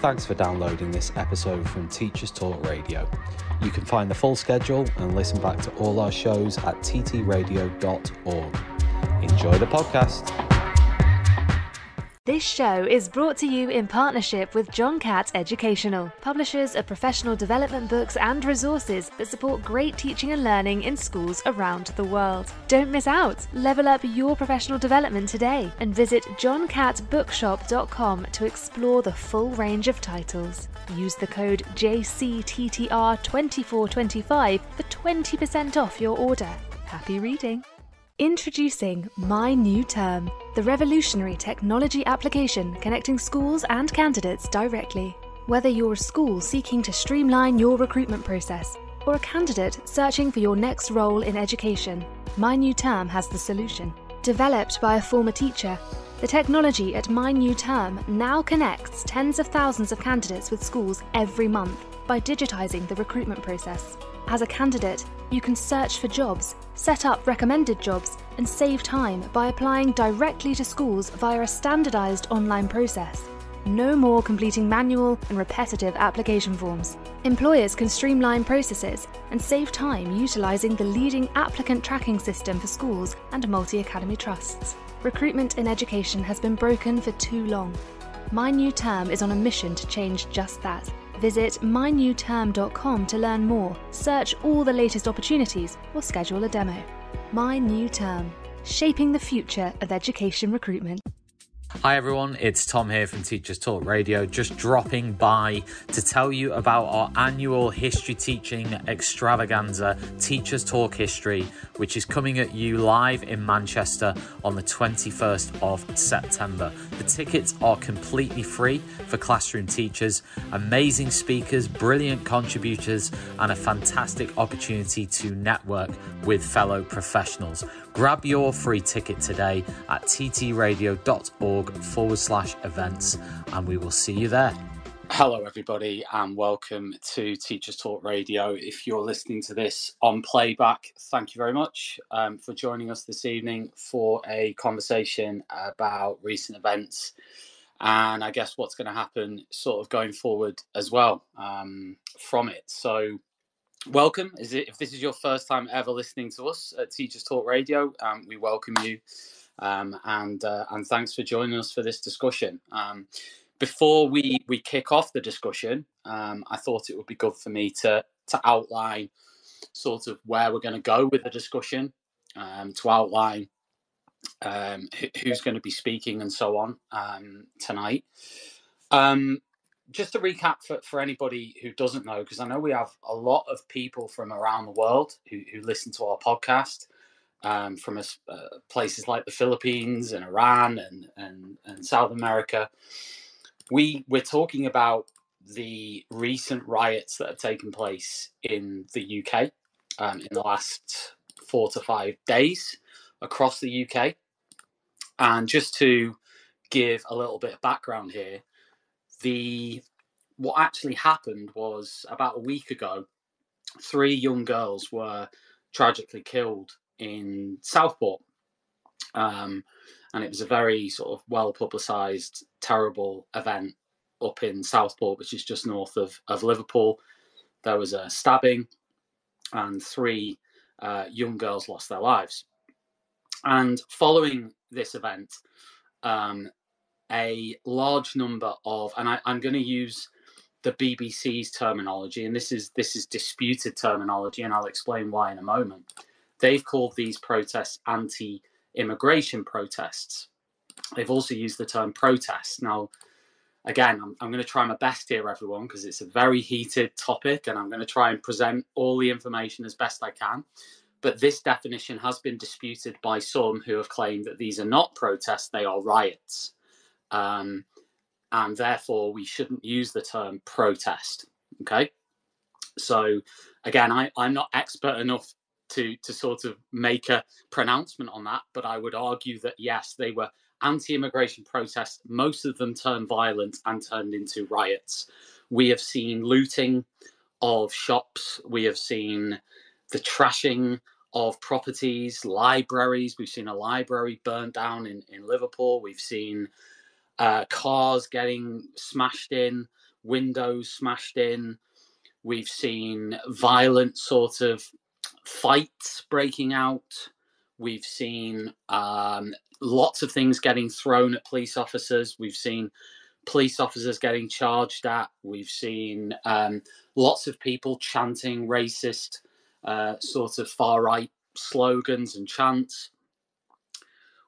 thanks for downloading this episode from Teachers Talk Radio. You can find the full schedule and listen back to all our shows at ttradio.org. Enjoy the podcast. This show is brought to you in partnership with John Catt Educational, publishers of professional development books and resources that support great teaching and learning in schools around the world. Don't miss out. Level up your professional development today and visit johncattbookshop.com to explore the full range of titles. Use the code JCTTR2425 for 20% off your order. Happy reading. Introducing My New Term, the revolutionary technology application connecting schools and candidates directly. Whether you're a school seeking to streamline your recruitment process or a candidate searching for your next role in education, My New Term has the solution. Developed by a former teacher, the technology at My New Term now connects tens of thousands of candidates with schools every month by digitizing the recruitment process. As a candidate, you can search for jobs, set up recommended jobs, and save time by applying directly to schools via a standardized online process. No more completing manual and repetitive application forms. Employers can streamline processes and save time utilizing the leading applicant tracking system for schools and multi-academy trusts. Recruitment in education has been broken for too long. My New Term is on a mission to change just that. Visit mynewterm.com to learn more, search all the latest opportunities, or schedule a demo. My New Term, shaping the future of education recruitment. Hi everyone, it's Tom here from Teachers Talk Radio, just dropping by to tell you about our annual history teaching extravaganza, Teachers Talk History, which is coming at you live in Manchester on the 21st of September. The tickets are completely free for classroom teachers, amazing speakers, brilliant contributors, and a fantastic opportunity to network with fellow professionals. Grab your free ticket today at ttradio.org/events, and we will see you there. Hello, everybody, and welcome to Teachers Talk Radio. If you're listening to this on playback, thank you very much for joining us this evening for a conversation about recent events and I guess what's going to happen sort of going forward as well from it. So welcome. If this is your first time ever listening to us at Teachers Talk Radio, we welcome you and thanks for joining us for this discussion. Before we kick off the discussion, I thought it would be good for me to outline sort of where we're going to go with the discussion, to outline who's going to be speaking and so on tonight. Just to recap for anybody who doesn't know, because I know we have a lot of people from around the world who listen to our podcast, from places like the Philippines and Iran and South America. We're talking about the recent riots that have taken place in the UK in the last 4 to 5 days across the UK. And just to give a little bit of background here, what actually happened was about a week ago, 3 young girls were tragically killed in Southport. And it was a very sort of well-publicised, terrible event up in Southport, which is just north of Liverpool. There was a stabbing and 3 young girls lost their lives. And following this event, a large number of, and I'm going to use the BBC's terminology, and this is disputed terminology, and I'll explain why in a moment. They've called these protests anti-immigration protests. They've also used the term protest. Now, again, I'm going to try my best here, everyone, because it's a very heated topic, and I'm going to try and present all the information as best I can. But this definition has been disputed by some who have claimed that these are not protests, they are riots. And therefore, we shouldn't use the term protest. Okay? So, again, I'm not expert enough to sort of make a pronouncement on that, but I would argue that, yes, they were anti-immigration protests. Most of them turned violent and turned into riots. We have seen looting of shops. We have seen the trashing of properties, libraries. We've seen a library burnt down in Liverpool. We've seen cars getting smashed in. windows smashed in. We've seen violent sort of fights breaking out. We've seen lots of things getting thrown at police officers. We've seen police officers getting charged at. We've seen lots of people chanting racist sort of far-right slogans and chants.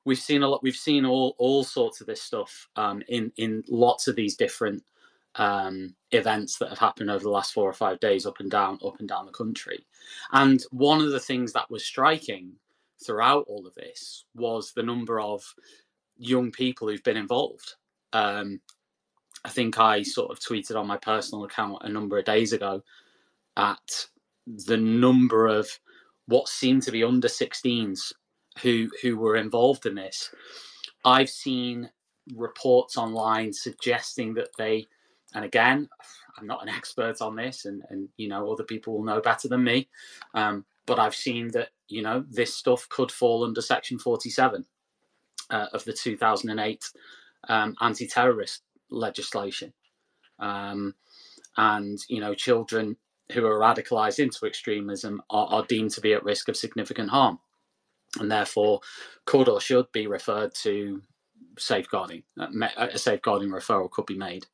We've seen a lot. We've seen all sorts of this stuff in lots of these different events that have happened over the last 4 or 5 days, up and down the country. And one of the things that was striking throughout all of this was the number of young people who've been involved. I think I sort of tweeted on my personal account a number of days ago at the number of what seemed to be under 16s who were involved in this. I've seen reports online suggesting that they, and again, I'm not an expert on this, and other people will know better than me, but I've seen that this stuff could fall under Section 47 of the 2008 anti-terrorist legislation, and children who are radicalized into extremism are deemed to be at risk of significant harm, and therefore could or should be referred to safeguarding. A safeguarding referral could be made.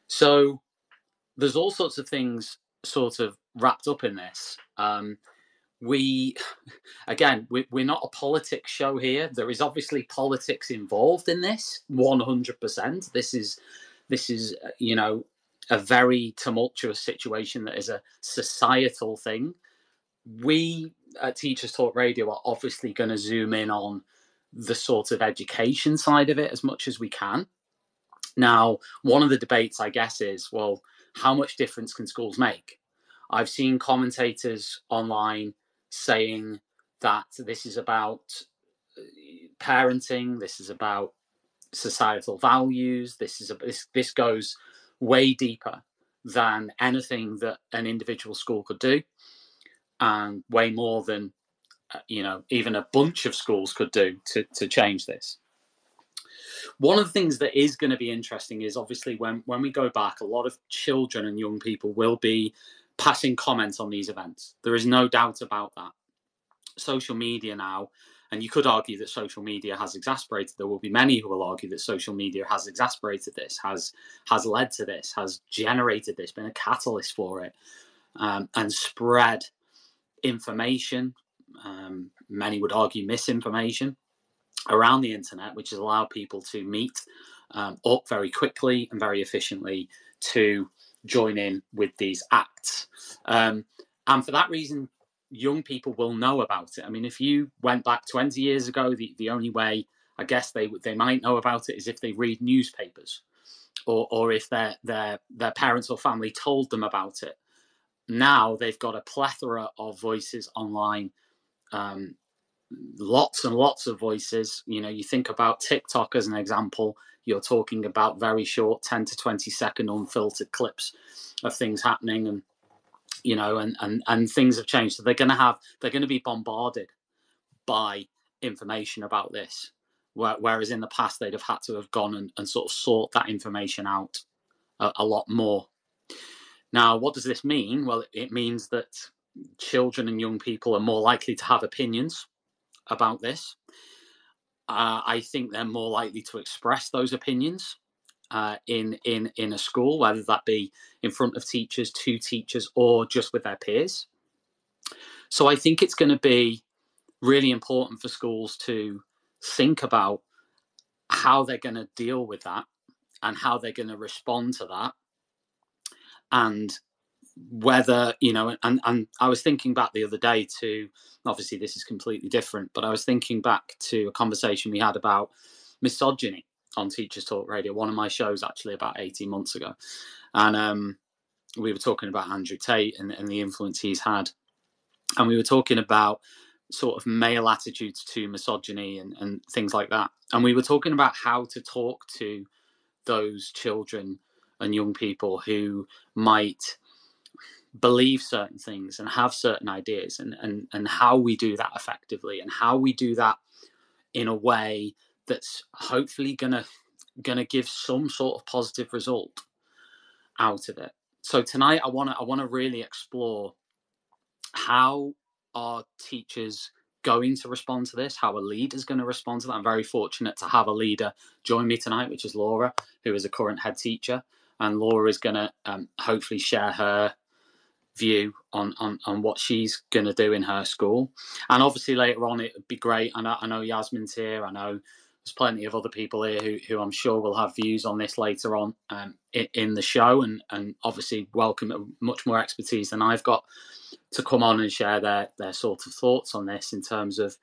So there's all sorts of things sort of wrapped up in this. We're not a politics show here. There is obviously politics involved in this, 100%. This is a very tumultuous situation that is a societal thing. We at Teachers Talk Radio are obviously going to zoom in on the sort of education side of it as much as we can. Now, one of the debates, I guess, is, well, how much difference can schools make? I've seen commentators online saying that this is about parenting, this is about societal values, this goes way deeper than anything that an individual school could do, and way more than even a bunch of schools could do to change this. One of the things that is going to be interesting is obviously when we go back, a lot of children and young people will be passing comments on these events. There is no doubt about that. Social media now, and you could argue that social media has exacerbated, there will be many who will argue that social media has exacerbated this, has led to this, has generated this, been a catalyst for it, and spread information, many would argue misinformation, around the internet, which has allowed people to meet up very quickly and very efficiently to join in with these acts. And for that reason, young people will know about it. I mean, if you went back 20 years ago, the only way I guess they might know about it is if they read newspapers, or if their parents or family told them about it. Now they've got a plethora of voices online, lots and lots of voices. You think about TikTok as an example. You're talking about very short 10 to 20 second unfiltered clips of things happening, and and things have changed. So they're going to be bombarded by information about this, whereas in the past they'd have had to have gone and sort of sought that information out a lot more. Now, what does this mean? Well, it means that children and young people are more likely to have opinions about this. I think they're more likely to express those opinions in a school, whether that be in front of teachers, to teachers, or just with their peers. So I think it's going to be really important for schools to think about how they're going to deal with that and how they're going to respond to that, and whether and I was thinking back the other day to, obviously this is completely different, but I was thinking back to a conversation we had about misogyny on Teachers Talk Radio, one of my shows actually about 18 months ago, and we were talking about Andrew Tate and the influence he's had, and we were talking about sort of male attitudes to misogyny and things like that, and we were talking about how to talk to those children and young people who might believe certain things and have certain ideas, and how we do that effectively, and how we do that in a way that's hopefully gonna give some sort of positive result. out of it. So tonight I want to really explore how are teachers going to respond to this, how a leader is going to respond to that. I'm very fortunate to have a leader join me tonight, which is Laura, who is a current head teacher, and Laura is going to hopefully share her view on what she's going to do in her school. And obviously later on it would be great, I know Yasmin's here, I know there's plenty of other people here who I'm sure will have views on this later on in the show, and obviously welcome much more expertise than I've got to come on and share their sort of thoughts on this in terms of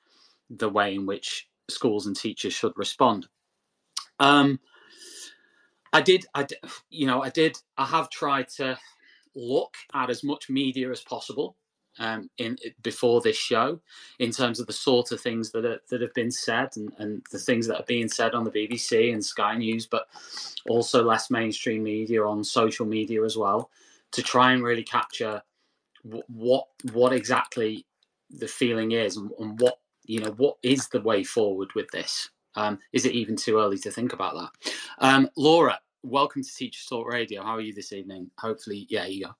the way in which schools and teachers should respond. I have tried to look at as much media as possible before this show, in terms of the sort of things that have been said, and the things that are being said on the BBC and Sky News, but also less mainstream media, on social media as well, to try and really capture what exactly the feeling is, and what is the way forward with this. Is it even too early to think about that? Laura, welcome to Teachers Talk Radio. How are you this evening? Hopefully, yeah, you go.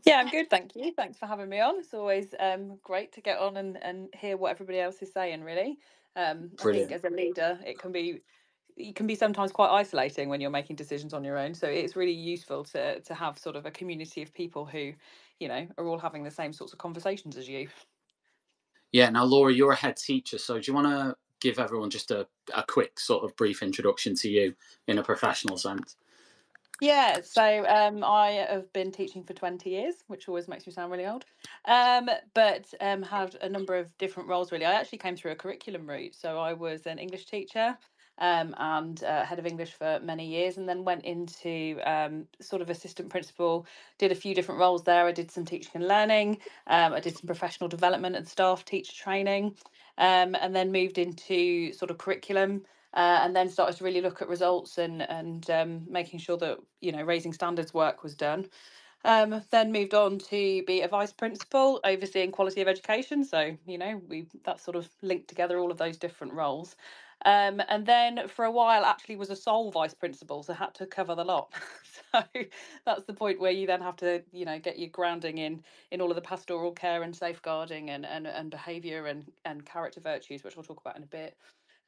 Yeah, I'm good, thank you. Thanks for having me on. It's always great to get on and hear what everybody else is saying, really. I think as a leader, it can be sometimes quite isolating when you're making decisions on your own. So it's really useful to have sort of a community of people who, are all having the same sorts of conversations as you. Yeah, now Laura, you're a head teacher, so do you want to give everyone just a quick sort of brief introduction to you in a professional sense? Yeah, so I have been teaching for 20 years, which always makes me sound really old, but had a number of different roles, really. I actually came through a curriculum route. So I was an English teacher and head of English for many years, and then went into sort of assistant principal, did a few different roles there. I did some teaching and learning, I did some professional development and staff teacher training, and then moved into sort of curriculum. And then started to really look at results and making sure that raising standards work was done. Then moved on to be a vice principal overseeing quality of education. So that sort of linked together all of those different roles. And then for a while actually was a sole vice principal, so had to cover the lot. So that's the point where you then have to get your grounding in all of the pastoral care and safeguarding and behaviour and character virtues, which we'll talk about in a bit.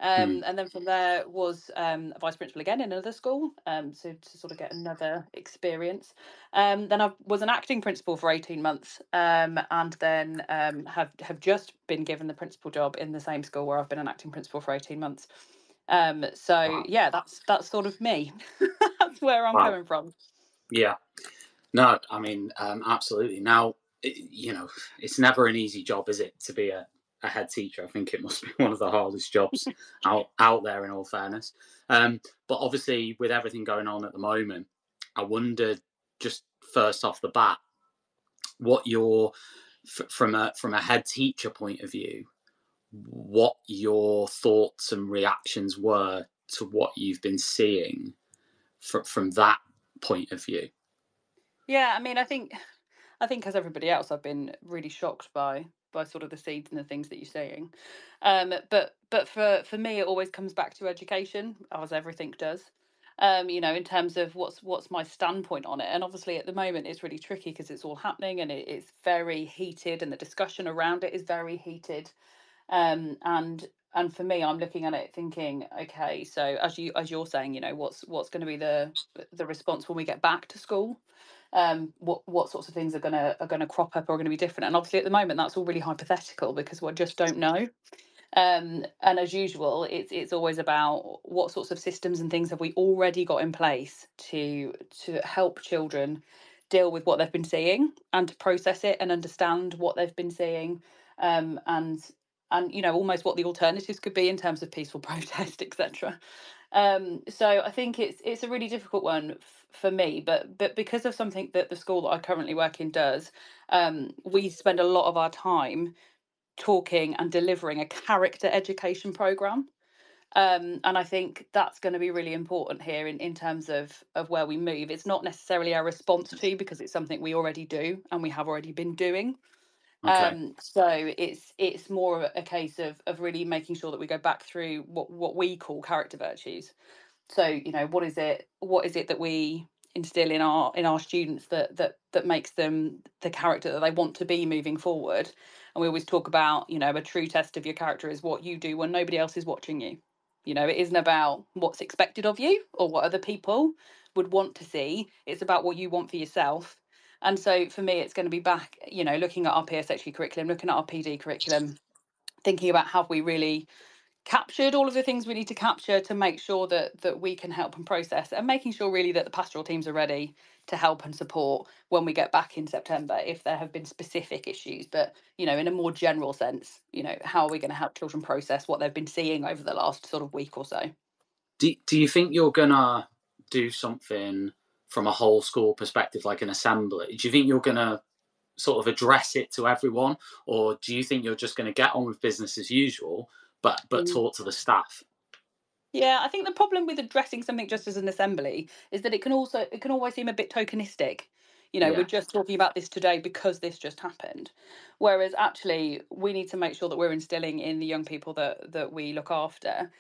And then from there was a vice principal again in another school, so to sort of get another experience. Then I was an acting principal for 18 months, and then have just been given the principal job in the same school where I've been an acting principal for 18 months. Wow. Yeah, that's sort of me. That's where I'm coming from. Yeah, no, I mean, absolutely. Now, it's never an easy job, is it, to be a head teacher? I think it must be one of the hardest jobs out there, in all fairness. But obviously, with everything going on at the moment, I wondered, just first off the bat, what your from a head teacher point of view, what your thoughts and reactions were to what you've been seeing from that point of view. Yeah, I mean, I think as everybody else, I've been really shocked by sort of the seeds and the things that you're saying. But for me, it always comes back to education, as everything does. In terms of what's my standpoint on it. And obviously at the moment it's really tricky because it's all happening and it's very heated, and the discussion around it is very heated. And for me, I'm looking at it thinking, okay, so as you're saying, what's going to be the response when we get back to school? What sorts of things are gonna crop up or are going to be different? And obviously at the moment that's all really hypothetical because we just don't know. And as usual, it's always about what sorts of systems and things have we already got in place to help children deal with what they've been seeing and to process it and understand what they've been seeing, and almost what the alternatives could be in terms of peaceful protest, etc. So I think it's a really difficult one for me, but because of something that the school that I currently work in does, we spend a lot of our time talking and delivering a character education program. And I think that's going to be really important here in terms of where we move. It's not necessarily our response to, because it's something we already do and we have already been doing. Okay. So it's more a case of really making sure that we go back through what we call character virtues. So what is it that we instill in our students that makes them the character that they want to be moving forward. And we always talk about, a true test of your character is what you do when nobody else is watching you. It isn't about what's expected of you or what other people would want to see. It's about what you want for yourself. And so for me, it's going to be back, looking at our PSHE curriculum, looking at our PD curriculum, thinking about have we really captured all of the things we need to capture to make sure that we can help and process, and making sure really that the pastoral teams are ready to help and support when we get back in September if there have been specific issues. But in a more general sense, how are we going to help children process what they've been seeing over the last sort of week or so? Do you think you're gonna do something from a whole school perspective, like an assembly? Do you think you're gonna sort of address it to everyone, or do you think you're just going to get on with business as usual, but talk to the staff? Yeah, I think the problem with addressing something just as an assembly is that it can always seem a bit tokenistic. We're Yeah. just talking about this today because this just happened. Whereas actually we need to make sure that we're instilling in the young people that we look after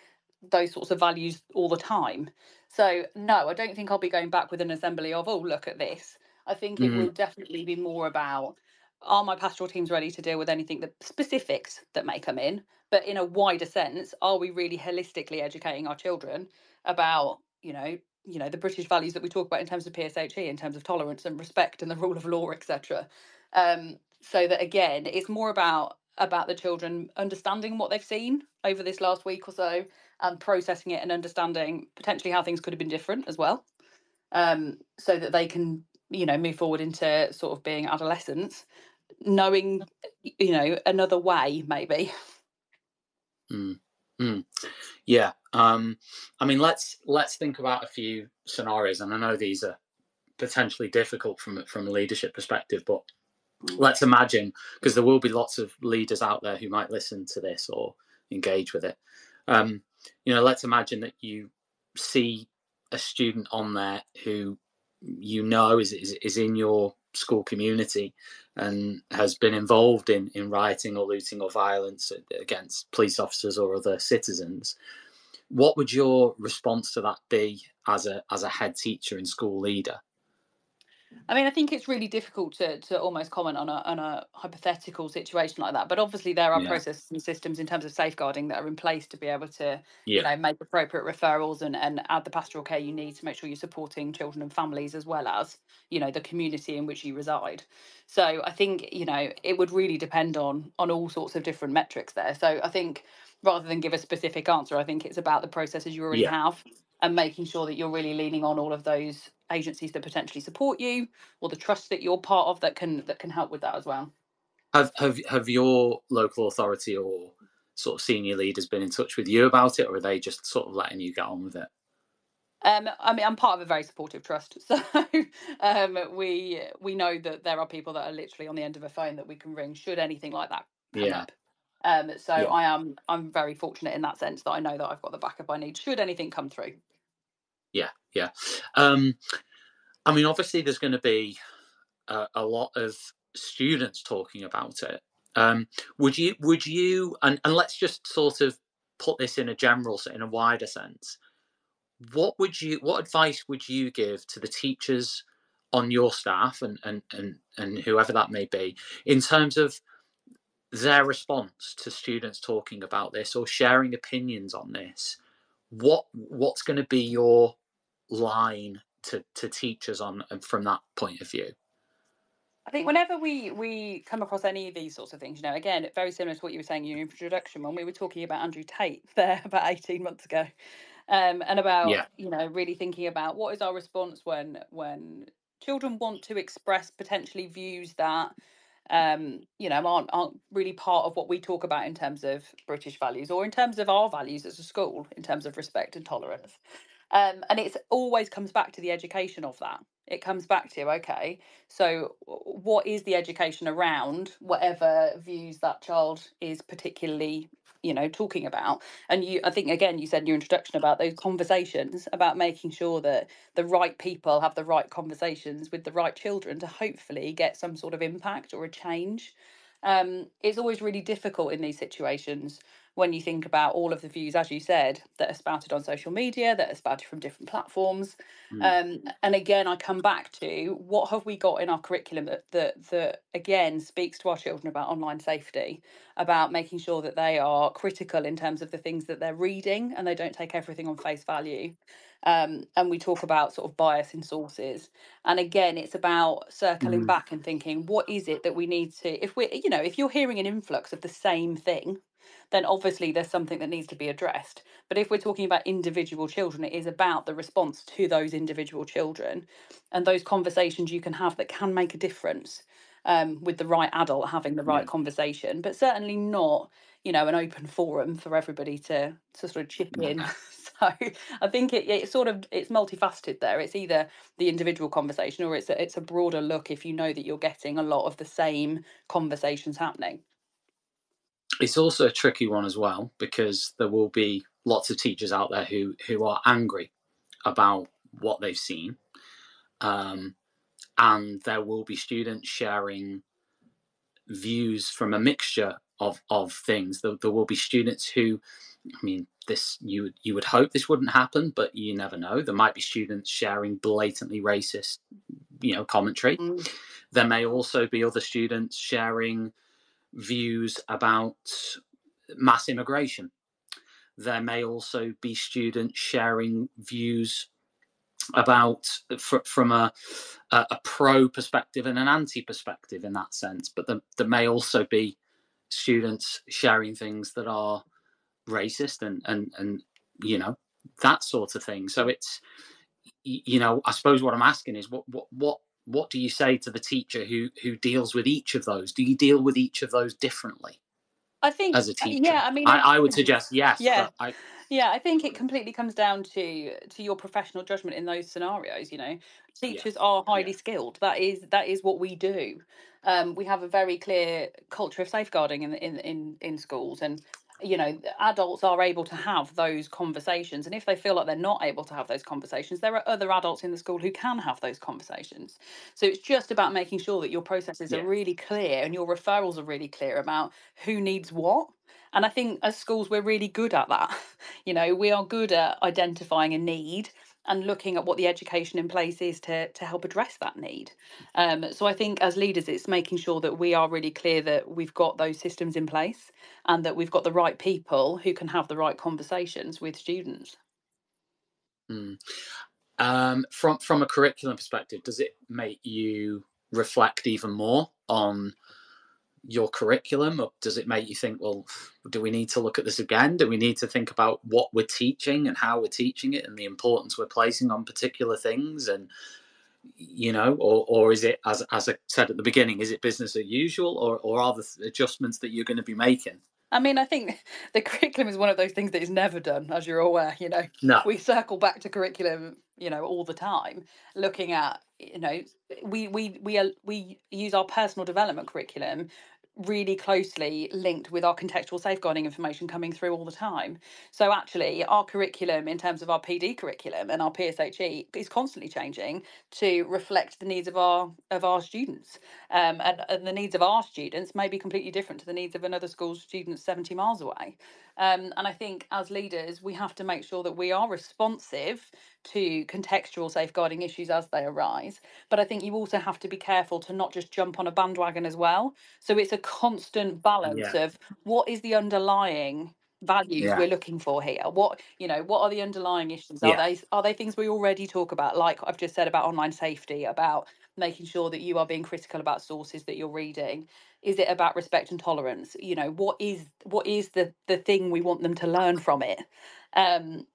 those sorts of values all the time. So no, I don't think I'll be going back with an assembly of, oh, look at this. I think it will definitely be more about, are my pastoral teams ready to deal with anything, that specifics that may come in, but in a wider sense, are we really holistically educating our children about, the British values that we talk about in terms of PSHE, in terms of tolerance and respect and the rule of law, etc. So that again, it's more about the children understanding what they've seen over this last week or so, and processing it and understanding potentially how things could have been different as well, so that they can move forward into sort of being adolescents knowing another way maybe. Yeah. I mean, let's think about a few scenarios, and I know these are potentially difficult from a leadership perspective, but let's imagine, because there will be lots of leaders out there who might listen to this or engage with it. Let's imagine that you see a student on there who is in your school community and has been involved in rioting or looting or violence against police officers or other citizens. What would your response to that be as a head teacher and school leader? I mean, I think it's really difficult to almost comment on a hypothetical situation like that. But obviously, there are Yeah. processes and systems in terms of safeguarding that are in place to be able to, Yeah. make appropriate referrals and add the pastoral care you need to make sure you're supporting children and families as well as, the community in which you reside. So I think, it would really depend on all sorts of different metrics there. So I think rather than give a specific answer, I think it's about the processes you already Yeah. have and making sure that you're really leaning on all of those agencies that potentially support you, or the trust that you're part of that can help with that as well. Have your local authority or sort of senior leaders been in touch with you about it, or are they just sort of letting you get on with it? I mean, I'm part of a very supportive trust, so we know that there are people that are literally on the end of a phone that we can ring should anything like that come up. So Yeah. I'm very fortunate in that sense that I know that I've got the backup I need should anything come through. Yeah. I mean, obviously, there's going to be a lot of students talking about it. Would you, and let's just sort of put this in a wider sense. What advice would you give to the teachers on your staff and whoever that may be, in terms of their response to students talking about this or sharing opinions on this? What's going to be your line to teachers on from that point of view? I think whenever we come across any of these sorts of things, again, very similar to what you were saying in your introduction when we were talking about Andrew Tate there about 18 months ago, and about really thinking about what is our response when children want to express potentially views that aren't really part of what we talk about in terms of British values or in terms of our values as a school in terms of respect and tolerance. And it's always comes back to the education of that. It comes back to, okay, so what is the education around whatever views that child is particularly, talking about? And I think, again, you said in your introduction about those conversations, about making sure that the right people have the right conversations with the right children to hopefully get some sort of impact or a change. It's always really difficult in these situations when you think about all of the views, as you said, that are spouted on social media, that are spouted from different platforms. Mm. And again, I come back to what have we got in our curriculum that again speaks to our children about online safety, about making sure that they are critical in terms of the things that they're reading and they don't take everything on face value. And we talk about sort of bias in sources. And again, it's about circling Mm. back and thinking, what is it that we need to, if we're, if you're hearing an influx of the same thing, then obviously there's something that needs to be addressed. But if we're talking about individual children, it is about the response to those individual children and those conversations you can have that can make a difference, with the right adult having the right Yeah. conversation, but certainly not, an open forum for everybody to sort of chip Yeah. in. So I think it's multifaceted there. It's either the individual conversation or it's a broader look if you know that you're getting a lot of the same conversations happening. It's also a tricky one as well, because there will be lots of teachers out there who are angry about what they've seen, and there will be students sharing views from a mixture of things. There will be students who, I mean, this you would hope this wouldn't happen, but you never know. There might be students sharing blatantly racist, commentary. Mm. There may also be other students sharing views about mass immigration. There may also be students sharing views about from a pro perspective and an anti perspective in that sense. But there may also be students sharing things that are racist and that sort of thing. So it's, I suppose what I'm asking is what do you say to the teacher who deals with each of those? Do you deal with each of those differently I think, as a teacher? yeah, I mean, I would suggest yes, yeah, but I yeah, I think it completely comes down to your professional judgment in those scenarios. yeah, Teachers are yeah, highly skilled. That is what we do. We have a very clear culture of safeguarding in schools, and adults are able to have those conversations. And if they feel like they're not able to have those conversations, there are other adults in the school who can have those conversations. So it's just about making sure that your processes are yeah, really clear and your referrals are really clear about who needs what. And I think as schools, we're really good at that. We are good at identifying a need and looking at what the education in place is to help address that need. So I think as leaders, it's making sure that we are really clear that we've got those systems in place and that we've got the right people who can have the right conversations with students. Mm. From a curriculum perspective, does it make you reflect even more on your curriculum, or does it make you think, well, do we need to look at this again? Do we need to think about what we're teaching and how we're teaching it and the importance we're placing on particular things? And or is it, as I said at the beginning, is it business as usual, or are the adjustments that you're going to be making? I mean, I think the curriculum is one of those things that is never done, as you're aware. No. We circle back to curriculum, all the time, looking at, we use our personal development curriculum really closely linked with our contextual safeguarding information coming through all the time. So actually, our curriculum in terms of our PD curriculum and our PSHE is constantly changing to reflect the needs of our students. And the needs of our students may be completely different to the needs of another school's students 70 miles away. And I think as leaders, we have to make sure that we are responsive to contextual safeguarding issues as they arise. But I think you also have to be careful to not just jump on a bandwagon as well. So it's a constant balance Yeah. of what is the underlying values Yeah. we're looking for here. What are the underlying issues? Yeah. Are they things we already talk about, like I've just said about online safety, about making sure that you are being critical about sources that you're reading? Is it about respect and tolerance? What is the thing we want them to learn from it? And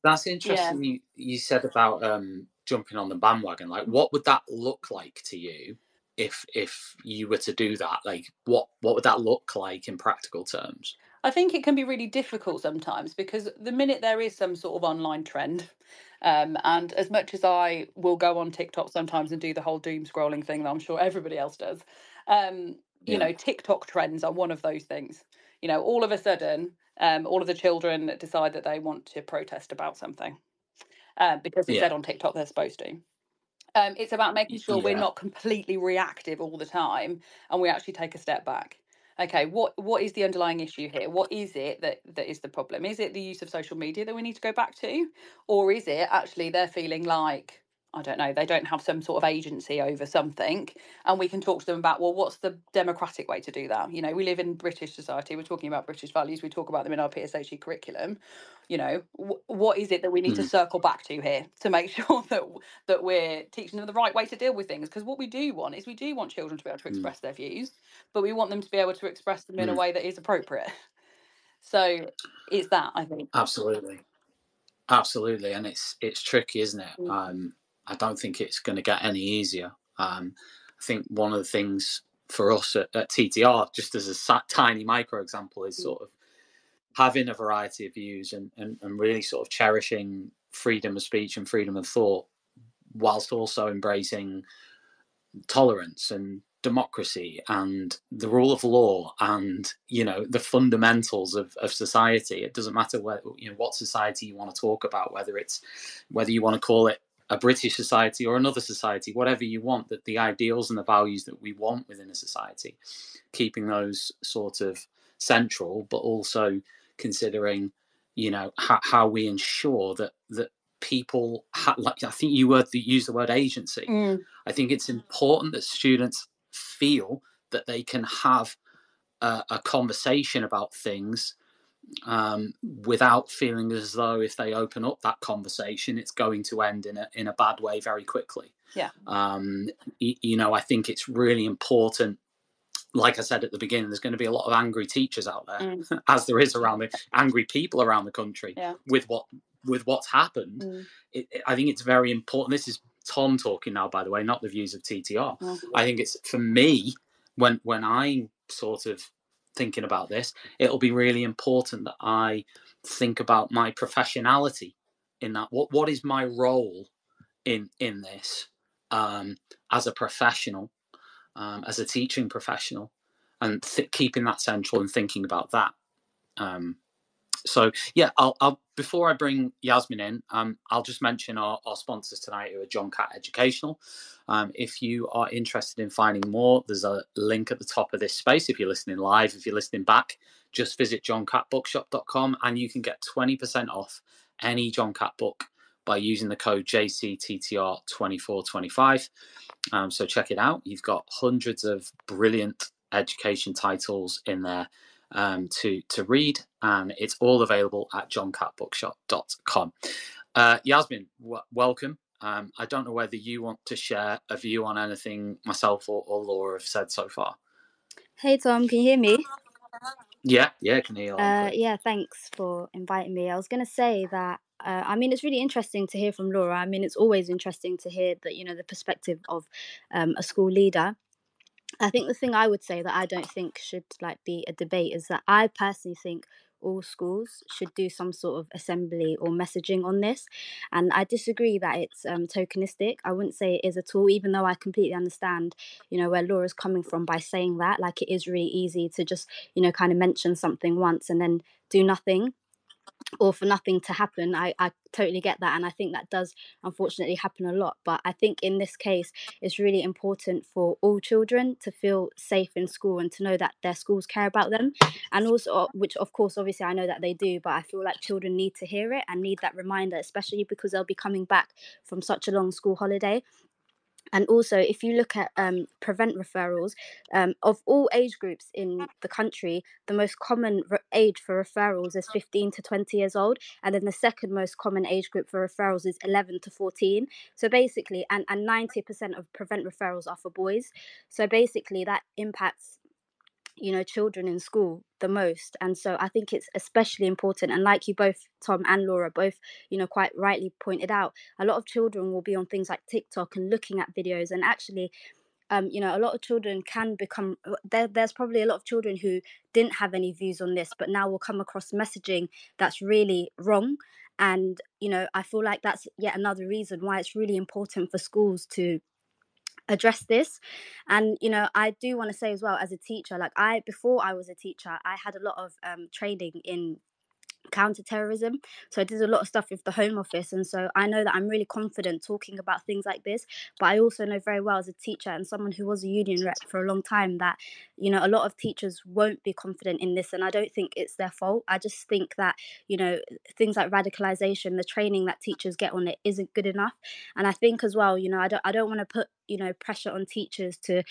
That's yeah, interesting. You said about jumping on the bandwagon. Like, what would that look like to you if you were to do that? Like, what would that look like in practical terms? I think it can be really difficult sometimes because the minute there is some sort of online trend, and as much as I will go on TikTok sometimes and do the whole doom scrolling thing that I'm sure everybody else does, Yeah. TikTok trends are one of those things. All of a sudden, all of the children decide that they want to protest about something because it Yeah. said on TikTok they're supposed to. It's about making sure we're Yeah. not completely reactive all the time, and we actually take a step back. Okay, what is the underlying issue here? What is it that is the problem? Is it the use of social media that we need to go back to, or is it actually they're feeling like, I don't know, they don't have some sort of agency over something, and we can talk to them about, well, what's the democratic way to do that? You know, we live in British society. We're talking about British values. We talk about them in our PSHE curriculum. You know, what is it that we need to circle back to here to make sure that we're teaching them the right way to deal with things? Because what we do want is we do want children to be able to express their views, but we want them to be able to express them in a way that is appropriate. So it's that, I think. Absolutely, and it's tricky, isn't it? I don't think it's going to get any easier. I think one of the things for us at TTR, just as a tiny micro example, is sort of having a variety of views and really sort of cherishing freedom of speech and freedom of thought, whilst also embracing tolerance and democracy and the rule of law and, you know, the fundamentals of society. It doesn't matter what society you want to talk about, whether you want to call it a British society or another society, whatever you want, that the ideals and the values that we want within a society, keeping those sort of central, but also considering, you know, how we ensure that people like, I think you used the word agency. I think it's important that students feel that they can have a conversation about things without feeling as though if they open up that conversation, it's going to end in a bad way very quickly. Yeah. You know, I think it's really important. Like I said at the beginning, there's going to be a lot of angry teachers out there, as there is around the angry people around the country with what's happened. I think it's very important. This is Tom talking now, by the way, not the views of TTR. I think it's, for me, when I'm sort of thinking about this, it'll be really important that I think about my professionality in that. What is my role in this as a professional, as a teaching professional, and keeping that central and thinking about that. So yeah, I'll before I bring Yasmin in, I'll just mention our sponsors tonight, who are John Catt Educational. If you are interested in finding more, there's a link at the top of this space. If you're listening live, if you're listening back, just visit johncattbookshop.com and you can get 20% off any John Catt book by using the code JCTTR2425. So check it out. You've got hundreds of brilliant education titles in there to read, and it's all available at johncattbookshop.com. Yasmin, welcome. I don't know whether you want to share a view on anything myself or Laura have said so far. Hey Tom, can you hear me? Yeah, I can hear you. Yeah, thanks for inviting me. I was going to say that I mean, it's really interesting to hear from Laura. I mean, it's always interesting to hear that, you know, the perspective of a school leader. I think the thing I would say that I don't think should like be a debate is that I personally think all schools should do some sort of assembly or messaging on this, and I disagree that it's tokenistic. I wouldn't say it is at all, even though I completely understand, you know, where Laura's coming from by saying that. Like, it is really easy to just, you know, kind of mention something once and then do nothing, or for nothing to happen. I totally get that, and I think that does unfortunately happen a lot. But I think in this case, it's really important for all children to feel safe in school and to know that their schools care about them, and also, which of course obviously I know that they do, but I feel like children need to hear it and need that reminder, especially because they'll be coming back from such a long school holiday. And also, if you look at prevent referrals, of all age groups in the country, the most common age for referrals is 15 to 20 years old. And then the second most common age group for referrals is 11 to 14. So basically, and 90% of prevent referrals are for boys. So basically, that impacts, you know, children in school the most. And so I think it's especially important, and like you both, Tom and Laura, both, you know, quite rightly pointed out, a lot of children will be on things like TikTok and looking at videos, and actually you know, a lot of children can become there's probably a lot of children who didn't have any views on this, but now will come across messaging that's really wrong. And, you know, I feel like that's yet another reason why it's really important for schools to address this. And, you know, I do want to say as well, as a teacher, like before I was a teacher, I had a lot of training in counterterrorism. So I did a lot of stuff with the Home Office, and so I know that I'm really confident talking about things like this. But I also know very well as a teacher and someone who was a union rep for a long time that, you know, a lot of teachers won't be confident in this, and I don't think it's their fault. I just think that, you know, things like radicalization, the training that teachers get on it isn't good enough. And I think as well, you know, I don't want to put, you know, pressure on teachers to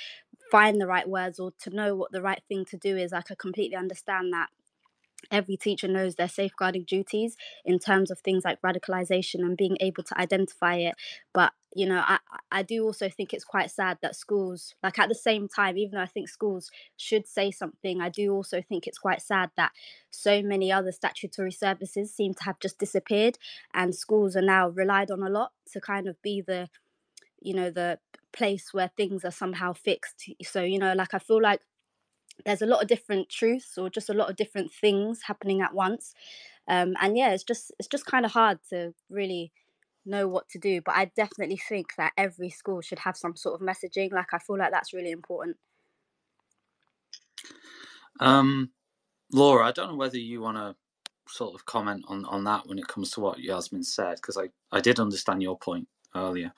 find the right words or to know what the right thing to do is. Like, I completely understand that every teacher knows their safeguarding duties in terms of things like radicalization and being able to identify it. But, you know, I do also think it's quite sad that schools, like, at the same time, even though I think schools should say something, I do also think it's quite sad that so many other statutory services seem to have just disappeared, and schools are now relied on a lot to kind of be the, you know, the place where things are somehow fixed. So, you know, like, I feel like there's a lot of different truths or just a lot of different things happening at once. And yeah, it's just kind of hard to really know what to do. But I definitely think that every school should have some sort of messaging. Like, I feel like that's really important. Laura, I don't know whether you want to sort of comment on that when it comes to what Yasmin said, because I did understand your point earlier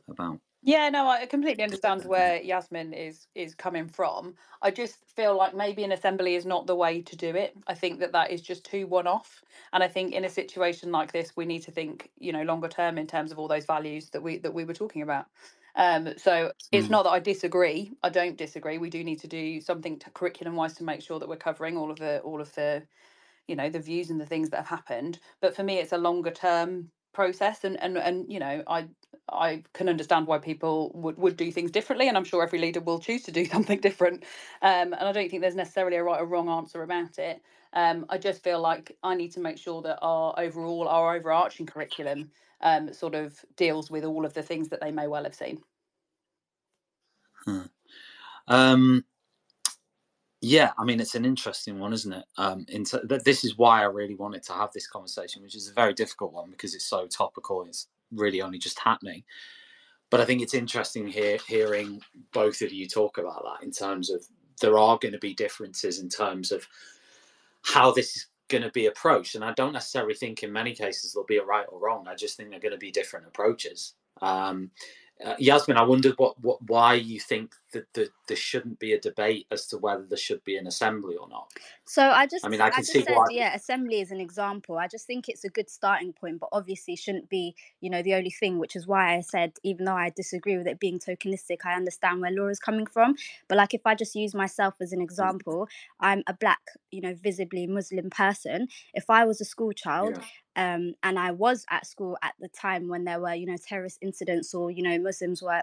about. Yeah, no, I completely understand where Yasmin is coming from. I just feel like maybe an assembly is not the way to do it. I think that is just too one-off, and I think in a situation like this, we need to think, you know, longer term in terms of all those values that we were talking about. So it's not that I disagree. I don't disagree. We do need to do something curriculum-wise to make sure that we're covering all of the you know, the views and the things that have happened. But for me, it's a longer term process, and you know, I can understand why people would do things differently, and I'm sure every leader will choose to do something different. And I don't think there's necessarily a right or wrong answer about it. I just feel like I need to make sure that our overarching curriculum sort of deals with all of the things that they may well have seen. Yeah, I mean, it's an interesting one, isn't it? This is why I really wanted to have this conversation, which is a very difficult one because it's so topical. It's really only just happening. But I think it's interesting hearing both of you talk about that in terms of there are going to be differences in terms of how this is going to be approached. And I don't necessarily think in many cases there'll be a right or wrong. I just think they're going to be different approaches. Yasmin, I wondered why you think that there shouldn't be a debate as to whether there should be an assembly or not. So I just see said, why. yeah, assembly is an example. I just think it's a good starting point, but obviously shouldn't be, you know, the only thing, which is why I said, even though I disagree with it being tokenistic, I understand where Laura's coming from. But like, if I just use myself as an example, I'm a black, you know, visibly Muslim person. If I was a school child, and I was at school at the time when there were, you know, terrorist incidents, or, you know, Muslims were,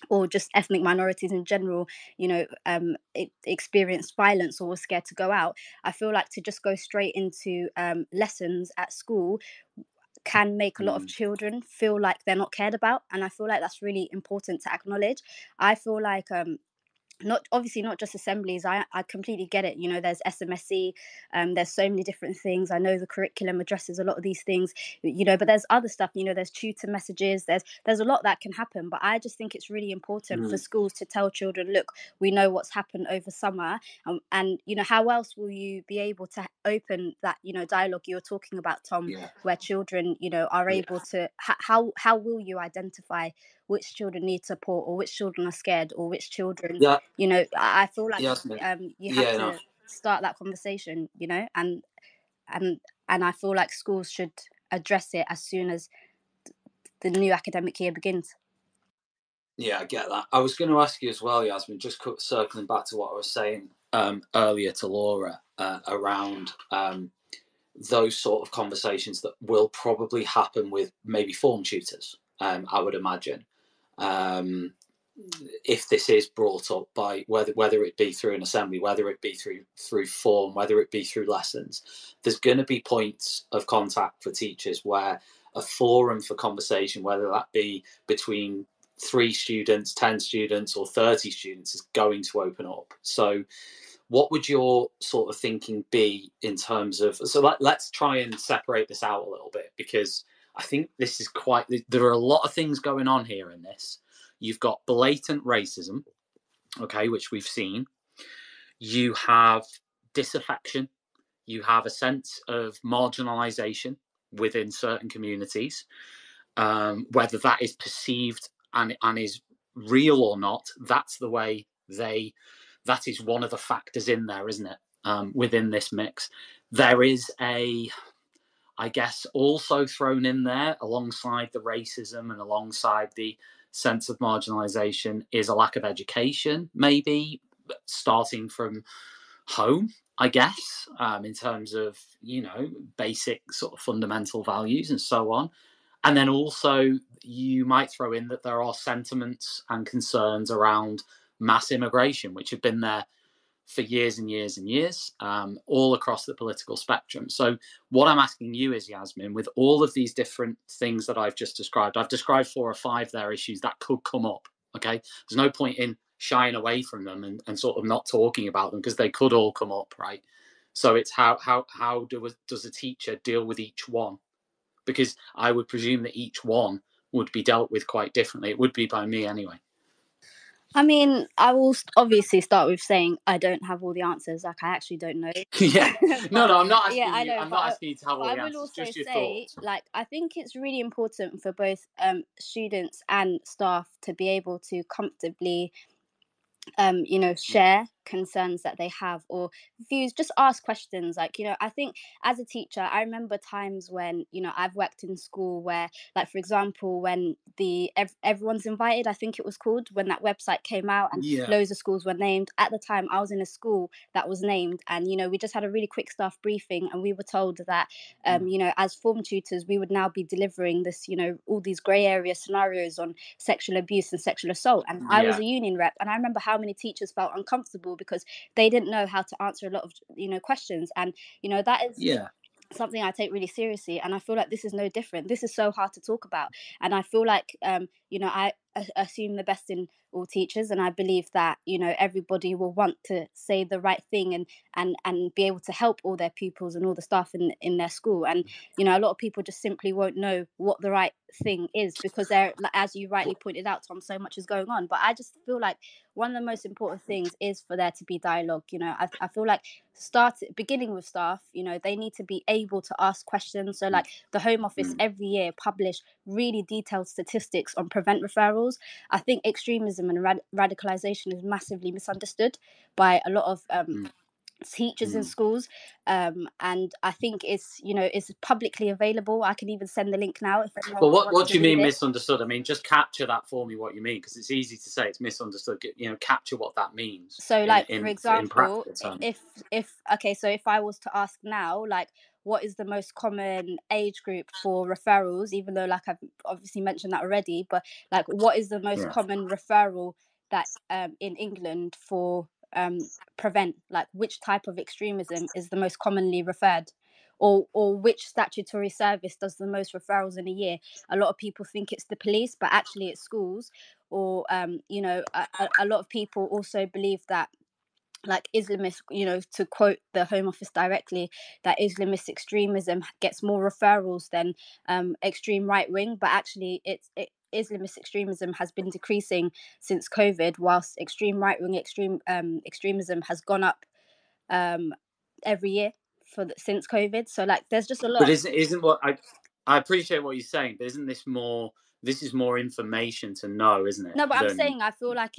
or just ethnic minorities in general, you know, experienced violence or were scared to go out, I feel like to just go straight into lessons at school can make a lot of children feel like they're not cared about. And I feel like that's really important to acknowledge. I feel like not just assemblies. I completely get it. You know, there's SMSC, there's so many different things. I know the curriculum addresses a lot of these things, you know, but there's other stuff, you know, there's tutor messages, there's a lot that can happen. But I just think it's really important for schools to tell children, look, we know what's happened over summer, and you know, how else will you be able to open that, you know, dialogue you're talking about, Tom, where children, you know, are able to, how will you identify which children need support, or which children are scared, or which children, you know, I feel like you have to start that conversation, you know, and I feel like schools should address it as soon as the new academic year begins. Yeah, I get that. I was going to ask you as well, Yasmin, just circling back to what I was saying earlier to Laura around those sort of conversations that will probably happen with maybe form tutors, I would imagine. If this is brought up by whether it be through an assembly, whether it be through form, whether it be through lessons, there's going to be points of contact for teachers where a forum for conversation, whether that be between 3 students, 10 students, or 30 students, is going to open up. So what would your sort of thinking be in terms of, so let's try and separate this out a little bit, because I think this is there are a lot of things going on here in this. You've got blatant racism, okay, which we've seen. You have disaffection. you have a sense of marginalisation within certain communities, whether that is perceived and is real or not. That's the way that is one of the factors in there, isn't it? Within this mix, there is I guess also thrown in there alongside the racism and alongside the sense of marginalisation is a lack of education, maybe starting from home, I guess, in terms of, basic sort of fundamental values and so on. And then also you might throw in that there are sentiments and concerns around mass immigration, which have been there for years and years and years, all across the political spectrum. So what I'm asking you is, Yasmin, with all of these different things that I've just described, I've described 4 or 5 there issues that could come up, okay? There's no point in shying away from them and sort of not talking about them, because they could all come up, right? So it's how does a teacher deal with each one? Because I would presume that each one would be dealt with quite differently. It would be by me anyway. I mean, I will obviously start with saying I don't have all the answers. Like, I actually don't know. Yeah. No, I'm not asking Yeah, I you. know, I'm but not asking you to have all I the will answers. also Just your say, thoughts. like, I think it's really important for both students and staff to be able to comfortably share concerns that they have or views, just ask questions. Like, I think as a teacher, I remember times when, I've worked in school where, like, for example, when the Everyone's Invited, I think it was called, when that website came out and loads of schools were named. At the time, I was in a school that was named, and we just had a really quick staff briefing, and we were told that as form tutors, we would now be delivering this, all these grey area scenarios on sexual abuse and sexual assault. And I was a union rep, and I remember how many teachers felt uncomfortable because they didn't know how to answer a lot of questions. And that is something I take really seriously, and I feel like this is no different. This is so hard to talk about, and I feel like I assume the best in all teachers, and I believe that everybody will want to say the right thing and be able to help all their pupils and all the staff in their school. And a lot of people just simply won't know what the right thing is because they're, like, as you rightly pointed out, Tom, so much is going on. But I just feel like one of the most important things is for there to be dialogue. I feel like beginning with staff, they need to be able to ask questions. So, like, the Home Office every year publish really detailed statistics on prevent referrals. I think extremism and radicalization is massively misunderstood by a lot of teachers in schools, and I think it's publicly available. I can even send the link now if anyone Well, wants what do to you mean read it. misunderstood? I mean, just capture that for me, what you mean, because it's easy to say it's misunderstood. Capture what that means. So, like, for in example, practical terms. if I was to ask now, like, what is the most common age group for referrals, even though, like, I've obviously mentioned that already, but, like, what is the most common referral that in England for prevent, like, which type of extremism is the most commonly referred, or which statutory service does the most referrals in a year? A lot of people think it's the police, but actually it's schools. Or a lot of people also believe that, like, Islamist, to quote the Home Office directly, that Islamist extremism gets more referrals than extreme right wing, but actually Islamist extremism has been decreasing since COVID, whilst extreme right wing extremism has gone up every year since COVID. So, like, there's just a lot. But isn't what I appreciate what you're saying, but isn't this more? This is more information to know, isn't it? No, but I'm saying I feel like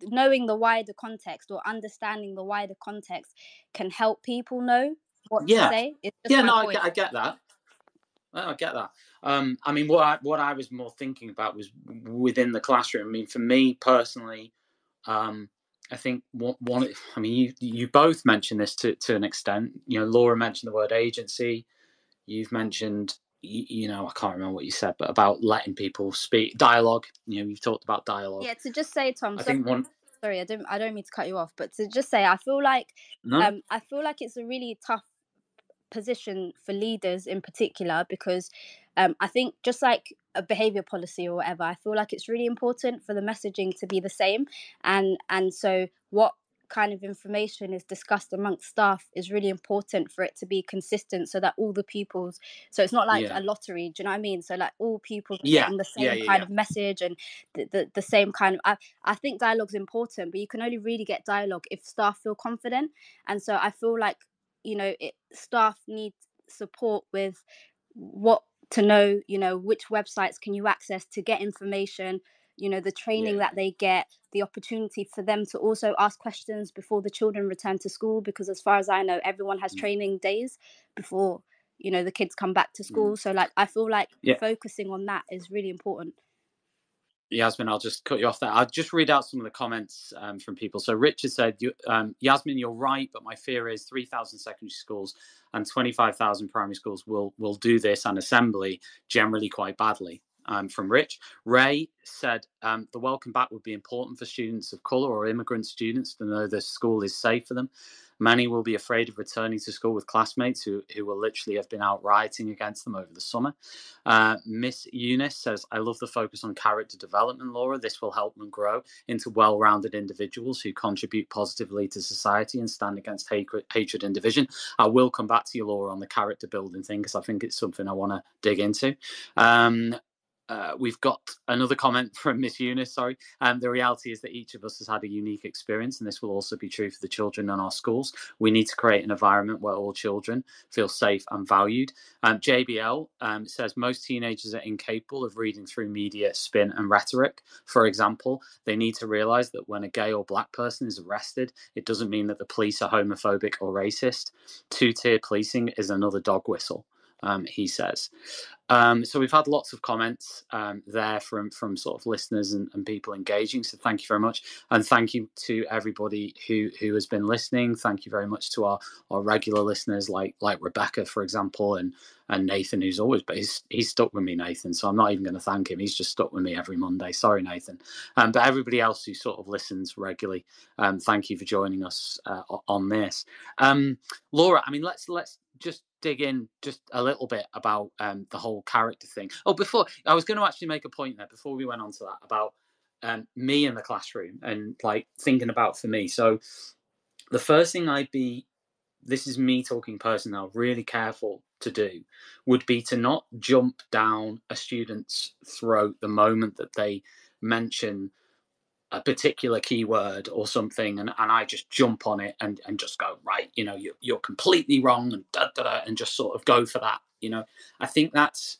knowing the wider context or understanding the wider context can help people know what to say. It's just my point. I get that. I get that. I mean, what I was more thinking about was within the classroom. I mean, for me personally, I think one. I mean, you both mentioned this to an extent. Laura mentioned the word agency. You've mentioned, I can't remember what you said, but about letting people speak, dialogue. You've talked about dialogue. Yeah, to just say, Tom. I think one. Sorry, I don't mean to cut you off, but to just say, I feel like it's a really tough position for leaders in particular, because I think, just like a behavior policy or whatever, I feel like it's really important for the messaging to be the same, and so what kind of information is discussed amongst staff is really important for it to be consistent, so that all the pupils, so it's not like a lottery, do you know what I mean? So, like, all pupils are getting the same kind of message and the same kind of, I think dialogue's important, but you can only really get dialogue if staff feel confident. And so I feel like staff need support with what to know, which websites can you access to get information, the training that they get, the opportunity for them to also ask questions before the children return to school, because as far as I know, everyone has training days before, the kids come back to school. So like, I feel like focusing on that is really important. Yasmin, I'll just cut you off there. I'll just read out some of the comments from people. So Richard said, Yasmin, you're right, but my fear is 3,000 secondary schools and 25,000 primary schools will do this and assembly generally quite badly. From Rich. Ray said, the welcome back would be important for students of colour or immigrant students to know the school is safe for them. Many will be afraid of returning to school with classmates who will literally have been out rioting against them over the summer. Miss Eunice says, I love the focus on character development, Laura. This will help them grow into well-rounded individuals who contribute positively to society and stand against hatred and division. I will come back to you, Laura, on the character building thing, because I think it's something I want to dig into. We've got another comment from Miss Eunice, sorry. The reality is that each of us has had a unique experience, and this will also be true for the children in our schools. We need to create an environment where all children feel safe and valued. JBL says most teenagers are incapable of reading through media, spin and rhetoric. For example, they need to realise that when a gay or black person is arrested, it doesn't mean that the police are homophobic or racist. Two-tier policing is another dog whistle, he says. So we've had lots of comments there from sort of listeners and people engaging. So thank you very much. And thank you to everybody who has been listening. Thank you very much to our regular listeners like Rebecca, for example, and Nathan, who's always, but he's stuck with me, Nathan. So I'm not even going to thank him. He's just stuck with me every Monday. Sorry, Nathan. But everybody else who sort of listens regularly, thank you for joining us on this. Laura, I mean, let's just dig in just a little bit about the whole character thing. Oh, before I was going to actually make a point there before we went on to that about me in the classroom and like thinking about for me. So the first thing this is me talking personnel, really careful to do would be to not jump down a student's throat the moment that they mention a particular keyword or something, and I just jump on it and just go, right, you're completely wrong, and just sort of go for that. I think that's,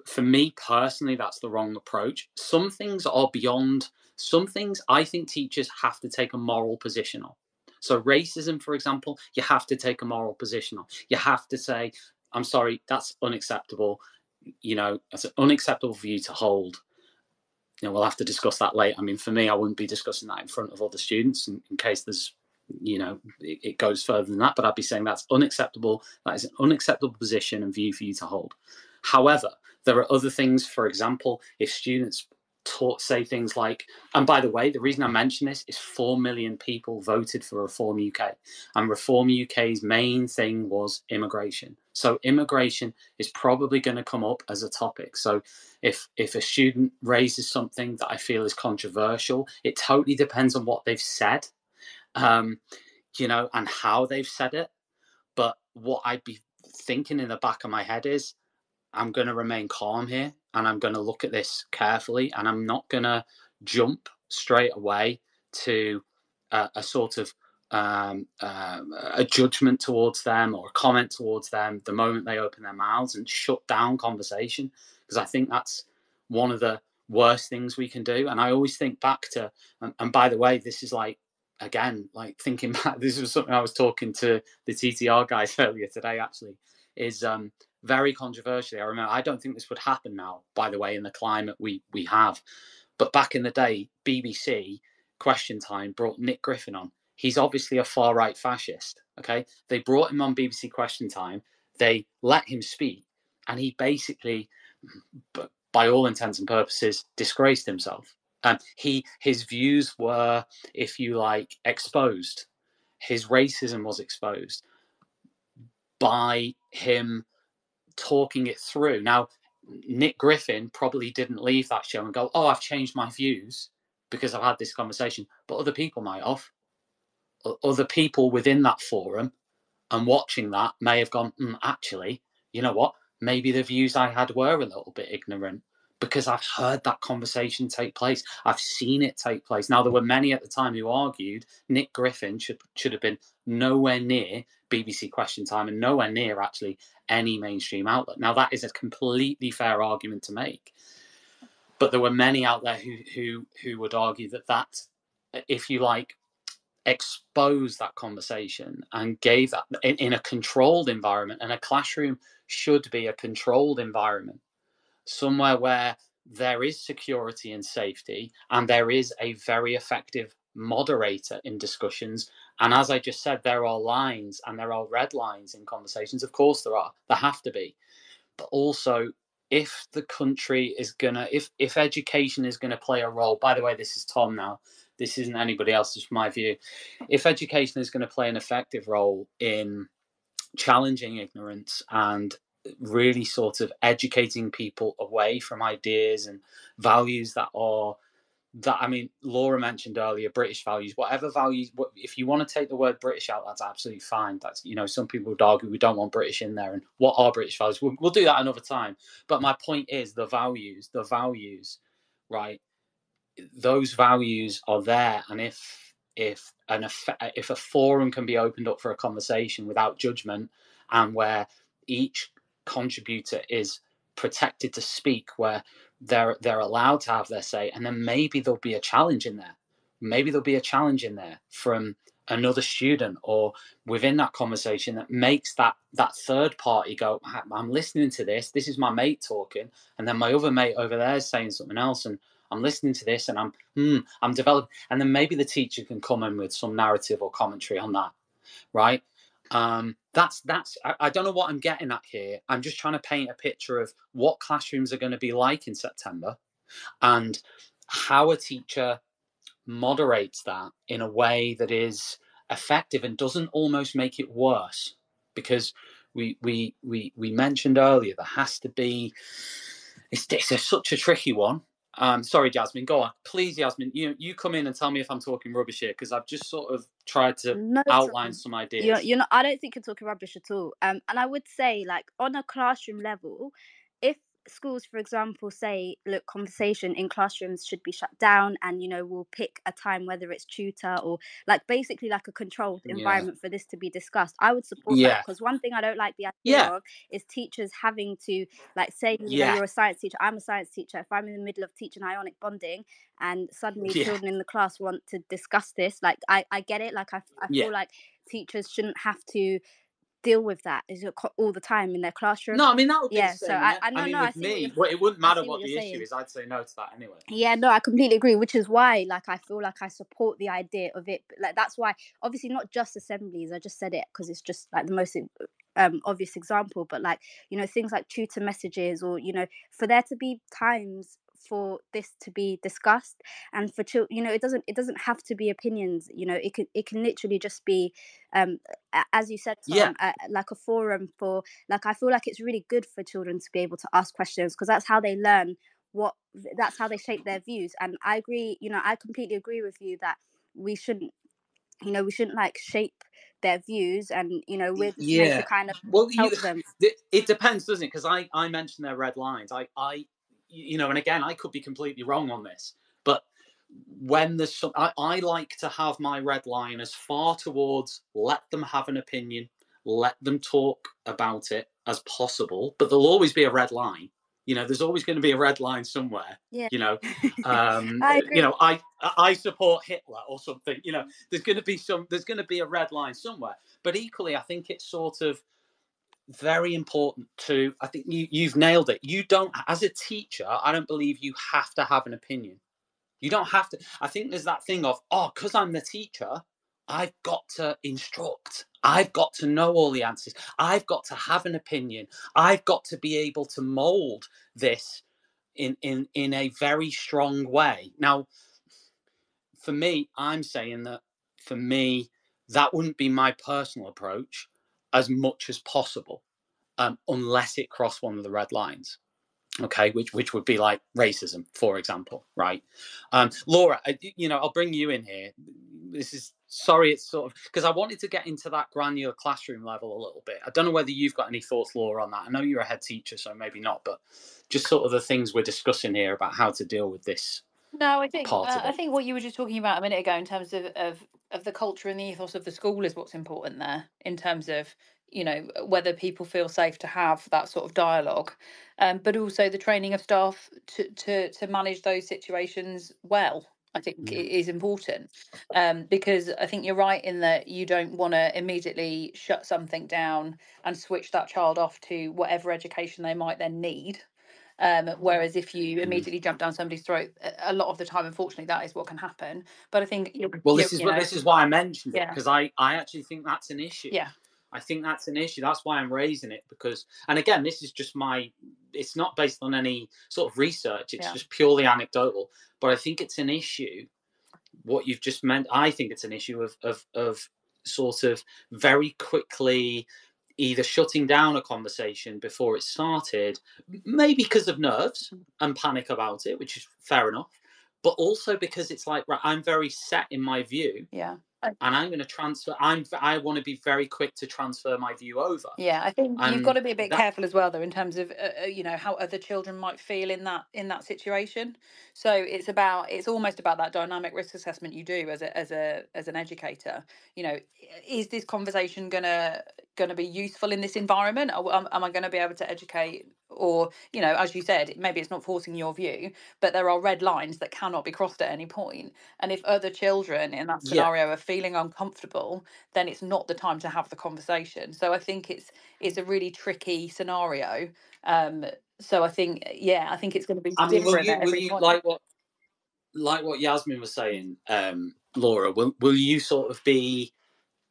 for me personally, that's the wrong approach. Some things are beyond. Some things I think teachers have to take a moral position on. So racism, for example, you have to take a moral position on. You have to say, I'm sorry, that's unacceptable. That's unacceptable for you to hold. We'll have to discuss that later. I mean, for me, I wouldn't be discussing that in front of other students in case there's, it goes further than that. But I'd be saying that's unacceptable. That is an unacceptable position and view for you to hold. However, there are other things. For example, if students say things like, and by the way, the reason I mention this is 4 million people voted for Reform UK, and Reform UK's main thing was immigration. So immigration is probably going to come up as a topic. So if a student raises something that I feel is controversial, it totally depends on what they've said, and how they've said it. But what I'd be thinking in the back of my head is, I'm going to remain calm here, and I'm going to look at this carefully, and I'm not going to jump straight away to a sort of a judgment towards them or a comment towards them the moment they open their mouths, and shut down conversation, because I think that's one of the worst things we can do. And I always think back to, and by the way, this is thinking back, this was something I was talking to the TTR guys earlier today, actually, is very controversially. I remember, I don't think this would happen now, by the way, in the climate we have. But back in the day, BBC Question Time brought Nick Griffin on. He's obviously a far-right fascist, okay? They brought him on BBC Question Time. They let him speak. And he basically, by all intents and purposes, disgraced himself. His views were, if you like, exposed. His racism was exposed by him talking it through. Now, Nick Griffin probably didn't leave that show and go, oh, I've changed my views because I've had this conversation. But other people might have. Other people within that forum and watching that may have gone, actually, you know what? Maybe the views I had were a little bit ignorant. because I've heard that conversation take place. I've seen it take place. Now, there were many at the time who argued Nick Griffin should have been nowhere near BBC Question Time and nowhere near actually any mainstream outlet. Now, that is a completely fair argument to make. But there were many out there who would argue that, if you like, exposed that conversation and gave that in a controlled environment. And a classroom should be a controlled environment, somewhere where there is security and safety, and there is a very effective moderator in discussions. And as I just said, there are lines and there are red lines in conversations. Of course there are. There have to be. But also, if the country is gonna, if education is gonna play a role, by the way, this is Tom now, this isn't anybody else's, from my view. If education is going to play an effective role in challenging ignorance and really sort of educating people away from ideas and values I mean, Laura mentioned earlier, British values, whatever values, if you want to take the word British out, that's absolutely fine. That's, you know, some people would argue we don't want British in there, and what are British values? We'll do that another time. But my point is the values, right? Those values are there, and if a forum can be opened up for a conversation without judgment, and where each contributor is protected to speak, where they're allowed to have their say, and then maybe there'll be a challenge in there. Maybe there'll be a challenge in there from another student or within that conversation that makes that third party go, I'm listening to this. This is my mate talking, and then my other mate over there is saying something else, and I'm listening to this, and I'm developing, and then maybe the teacher can come in with some narrative or commentary on that, right? That's I don't know what I'm getting at here. I'm just trying to paint a picture of what classrooms are going to be like in September, and how a teacher moderates that in a way that is effective and doesn't almost make it worse. Because we mentioned earlier, there has to be. It's such a tricky one. Sorry, Jasmine, go on. Please, Jasmine, you come in and tell me if I'm talking rubbish here, because I've just sort of tried to outline some ideas. You're not, I don't think you're talking rubbish at all. And I would say, like, on a classroom level, if schools, for example, say, look, conversation in classrooms should be shut down, and, you know, we'll pick a time, whether it's tutor or like basically like a controlled environment for this to be discussed, I would support that. Because one thing I don't like the idea of is teachers having to, like, say, you know, you're a science teacher, I'm a science teacher. If I'm in the middle of teaching ionic bonding and suddenly children in the class want to discuss this, like, I get it. Like, I feel like teachers shouldn't have to deal with that all the time in their classroom. No, I mean, that would be the same. So I mean, with me, it wouldn't matter what the issue is. I'd say no to that anyway. Yeah, no, I completely agree, which is why, like, I feel like I support the idea of it. Like, that's why, obviously, not just assemblies. I just said it because it's just like the most obvious example. But, like, you know, things like tutor messages, or, you know, for there to be times for this to be discussed, and for children, you know, it doesn't have to be opinions. You know, it can literally just be, as you said, Tom, like a forum for, like, I feel like it's really good for children to be able to ask questions, because that's how they learn. That's how they shape their views. And I agree, you know, I completely agree with you that we shouldn't like shape their views, and, you know, we're just meant to kind of help them. It depends, doesn't it? Because I mentioned their red lines. I you know, and again, I could be completely wrong on this, but when there's some, I like to have my red line as far towards let them have an opinion, let them talk about it as possible, but there'll always be a red line. You know, there's always going to be a red line somewhere. You know, I agree. You know, I support Hitler or something. You know, there's going to be a red line somewhere. But equally, I think it's sort of very important to, I think you've nailed it. You don't, as a teacher, I don't believe you have to have an opinion. You don't have to. I think there's that thing of, because I'm the teacher, I've got to instruct. I've got to know all the answers. I've got to have an opinion. I've got to be able to mold this in a very strong way. Now, for me, I'm saying that for me, that wouldn't be my personal approach as much as possible, unless it crossed one of the red lines. Okay, which would be like racism, for example, right? Laura, you know, I'll bring you in here. this is sorry, it's sort of because I wanted to get into that granular classroom level a little bit. I don't know whether you've got any thoughts, Laura, on that. I know you're a head teacher, so maybe not, but just sort of the things we're discussing here about how to deal with this No, part of I it. think what you were just talking about a minute ago in terms of the culture and the ethos of the school is what's important there in terms of, you know, whether people feel safe to have that sort of dialogue, but also the training of staff to manage those situations well. I think Yeah. it is important, because I think you're right in that you don't want to immediately shut something down and switch that child off to whatever education they might then need. Whereas if you Mm. immediately jump down somebody's throat, a lot of the time, unfortunately, that is what can happen. But I think Well, you this know, is why I mentioned it, yeah, because I actually think that's an issue. yeah, I think that's an issue. That's why I'm raising it, because, and again, this is just it's not based on any sort of research. It's yeah, just purely anecdotal. But I think it's an issue. What you've just meant, I think it's an issue of sort of very quickly either shutting down a conversation before it started, maybe because of nerves and panic about it, which is fair enough, but also because it's like, right, I'm very set in my view, yeah. and I'm going to transfer. I want to be very quick to transfer my view over, Yeah, I think you've got and to be a bit that, careful as well, though, in terms of you know, how other children might feel in that situation. So it's almost about that dynamic risk assessment you do as an educator. You know, is this conversation gonna be useful in this environment? Or am I going to be able to educate? Or, you know, as you said, maybe it's not forcing your view, but there are red lines that cannot be crossed at any point. And if other children in that yeah, scenario are feeling uncomfortable, then it's not the time to have the conversation. So I think it's a really tricky scenario. Um, so I think, yeah, I think it's going to be I mean, different at will every you point. like what Yasmin was saying, Laura? Will you sort of be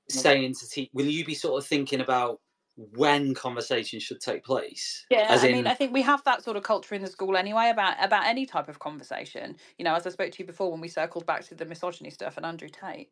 saying to will you be sort of thinking about when conversations should take place, Yeah, as I mean, in, I think we have that sort of culture in the school anyway about any type of conversation. You know, as I spoke to you before when we circled back to the misogyny stuff and Andrew Tate,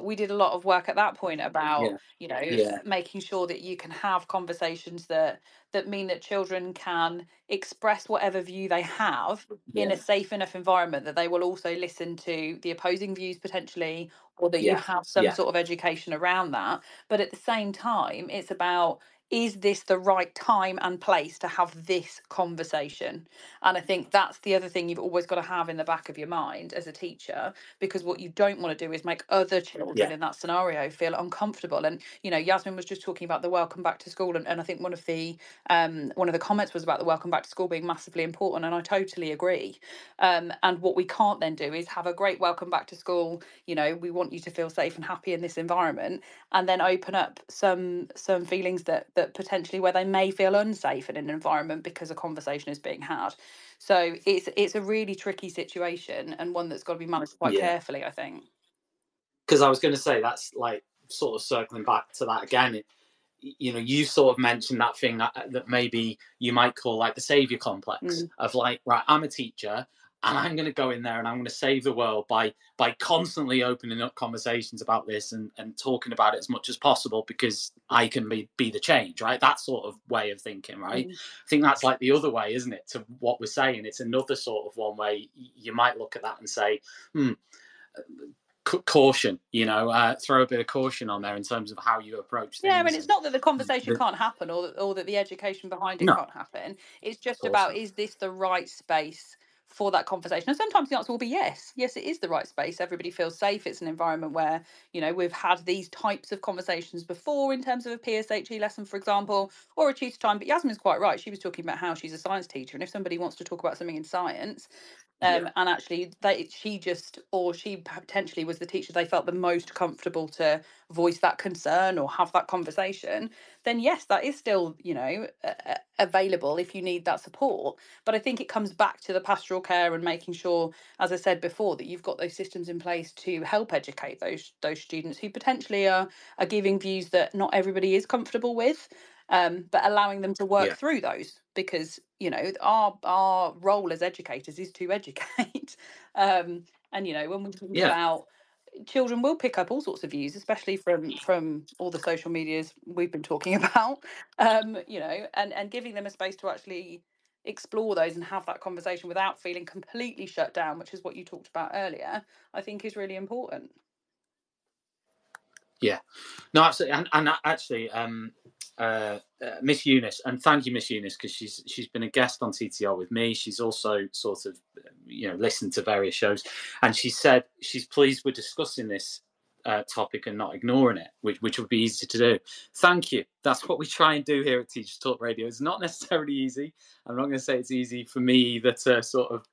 we did a lot of work at that point about, yeah, you know, yeah, making sure that you can have conversations that mean that children can express whatever view they have in a yeah, safe enough environment that they will also listen to the opposing views potentially, or that you yeah, have some yeah, sort of education around that. But at the same time, it's about, is this the right time and place to have this conversation? And I think that's the other thing you've always got to have in the back of your mind as a teacher, because what you don't want to do is make other children yeah, in that scenario feel uncomfortable. And, you know, Yasmin was just talking about the welcome back to school, and I think one of the comments was about the welcome back to school being massively important, and I totally agree. And what we can't then do is have a great welcome back to school. You know, we want you to feel safe and happy in this environment, and then open up some feelings that potentially where they may feel unsafe in an environment because a conversation is being had. So it's a really tricky situation, and one that's got to be managed quite yeah. carefully, I think. Because I was going to say, that's like sort of circling back to that again. You know, you sort of mentioned that thing that maybe you might call like the savior complex, Mm. of like, right, I'm a teacher and I'm going to go in there and I'm going to save the world by constantly opening up conversations about this and talking about it as much as possible, because I can be the change, right? That sort of way of thinking, right? Mm. I think that's like the other way, isn't it, to what we're saying? It's another sort of one way you might look at that and say, caution, you know, throw a bit of caution on there in terms of how you approach Yeah, I mean, things. it's And not that the conversation the, can't happen, or that the education behind it no, can't happen. It's of just course about, not. is this the right space for that conversation? And sometimes the answer will be yes. Yes, it is the right space. Everybody feels safe. It's an environment where, you know, we've had these types of conversations before in terms of a PSHE lesson, for example, or a tutor time. But Yasmin's quite right. She was talking about how she's a science teacher, and if somebody wants to talk about something in science, Yeah, and actually she potentially was the teacher they felt the most comfortable to voice that concern or have that conversation, then yes, that is still, you know, available if you need that support. But I think it comes back to the pastoral care and making sure, as I said before, that you've got those systems in place to help educate those students who potentially are giving views that not everybody is comfortable with, but allowing them to work yeah, through those, because, you know, our role as educators is to educate. And, you know, when we talk yeah, about, children will pick up all sorts of views, especially from all the social medias we've been talking about, you know, and giving them a space to actually explore those and have that conversation without feeling completely shut down, which is what you talked about earlier, I think is really important. Yeah, no, absolutely, and actually, Miss Eunice, and thank you, Miss Eunice, because she's been a guest on TTR with me. She's also sort of, listened to various shows, and she said she's pleased we're discussing this topic and not ignoring it, which would be easy to do. Thank you. That's what we try and do here at Teachers Talk Radio. It's not necessarily easy. I'm not going to say it's easy for me either to sort of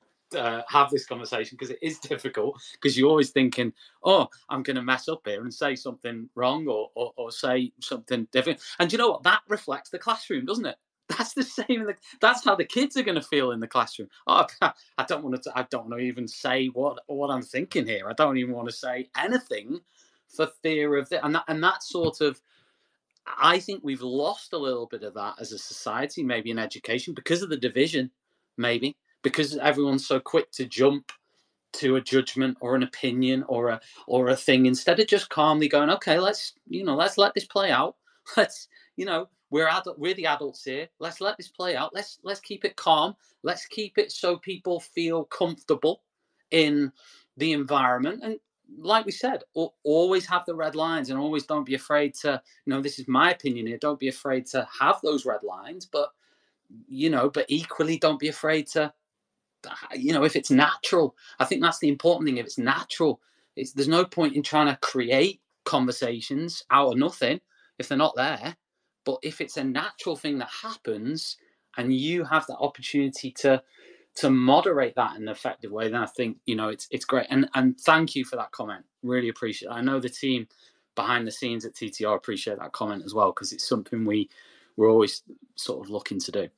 have this conversation, because it is difficult, because you're always thinking, oh, I'm going to mess up here and say something wrong or say something different. And you know what? That reflects the classroom, doesn't it? That's the same. That's how the kids are going to feel in the classroom. Oh, I don't want to even say what I'm thinking here. I don't even want to say anything for fear of it. And that sort of, I think we've lost a little bit of that as a society, maybe in education, because of the division, maybe because everyone's so quick to jump to a judgment or an opinion or a thing, instead of just calmly going, okay, let's let this play out. Let's, we're the adults here. Let's let this play out. Let's keep it calm. Let's keep it so people feel comfortable in the environment. And like we said, always have the red lines, and always don't be afraid to, this is my opinion here. Don't be afraid to have those red lines, but equally don't be afraid to, if it's natural. I think that's the important thing. If it's natural, there's no point in trying to create conversations out of nothing if they're not there. But if it's a natural thing that happens, and you have the opportunity to moderate that in an effective way, then I think it's great. And thank you for that comment. Really appreciate it. I know the team behind the scenes at TTR appreciate that comment as well, because it's something we're always sort of looking to do.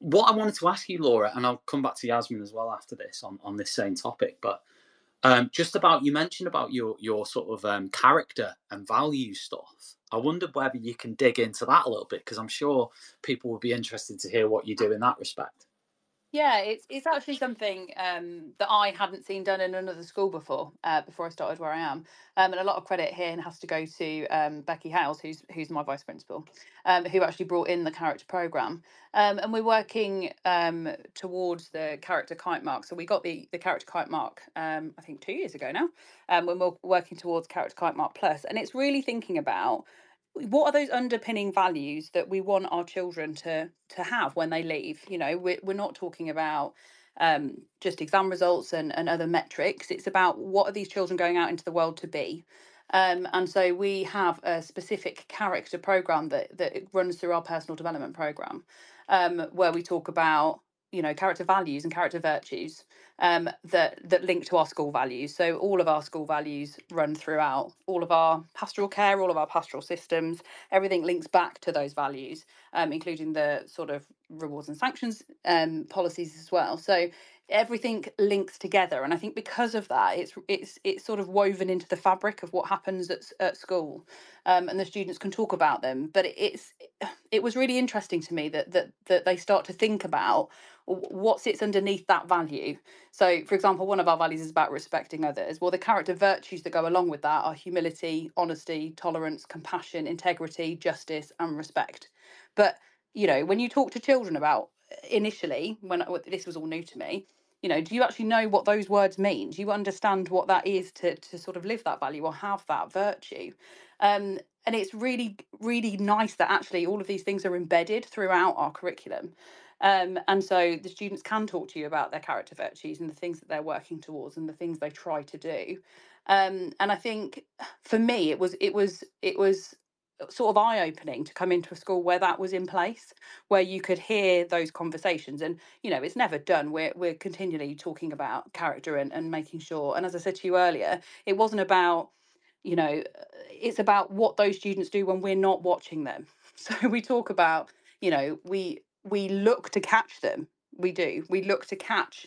What I wanted to ask you, Laura, and I'll come back to Yasmin as well after this on this same topic, but just about, you mentioned about your sort of character and value stuff. I wonder whether you can dig into that a little bit, because I'm sure people would be interested to hear what you do in that respect. Yeah, it's actually something that I hadn't seen done in another school before I started where I am, and a lot of credit here has to go to Becky Hales, who's my vice principal, who actually brought in the character program, and we're working towards the character kite mark. So we got the character kite mark I think 2 years ago now, when we're working towards character kite mark plus, and it's really thinking about what are those underpinning values that we want our children to have when they leave. We're not talking about just exam results and other metrics. It's about what are these children going out into the world to be. And so we have a specific character program that runs through our personal development program, where we talk about character values and character virtues that link to our school values. So all of our school values run throughout all of our pastoral care, all of our pastoral systems. Everything links back to those values, including the sort of rewards and sanctions policies as well. So everything links together, and I think because of that, it's sort of woven into the fabric of what happens at school, and the students can talk about them. But it was really interesting to me that they start to think about what sits underneath that value. So, for example, one of our values is about respecting others. Well, the character virtues that go along with that are humility, honesty, tolerance, compassion, integrity, justice, and respect. But when you talk to children about, initially, when this was all new to me, do you actually know what those words mean? Do you understand what that is to sort of live that value or have that virtue? And it's really, really nice that actually all of these things are embedded throughout our curriculum. And so the students can talk to you about their character virtues and the things that they're working towards and the things they try to do. And I think for me, it was sort of eye-opening to come into a school where that was in place, where you could hear those conversations. And it's never done. We're continually talking about character and making sure. And as I said to you earlier, it wasn't about it's about what those students do when we're not watching them. So we talk about we look to catch them. We look to catch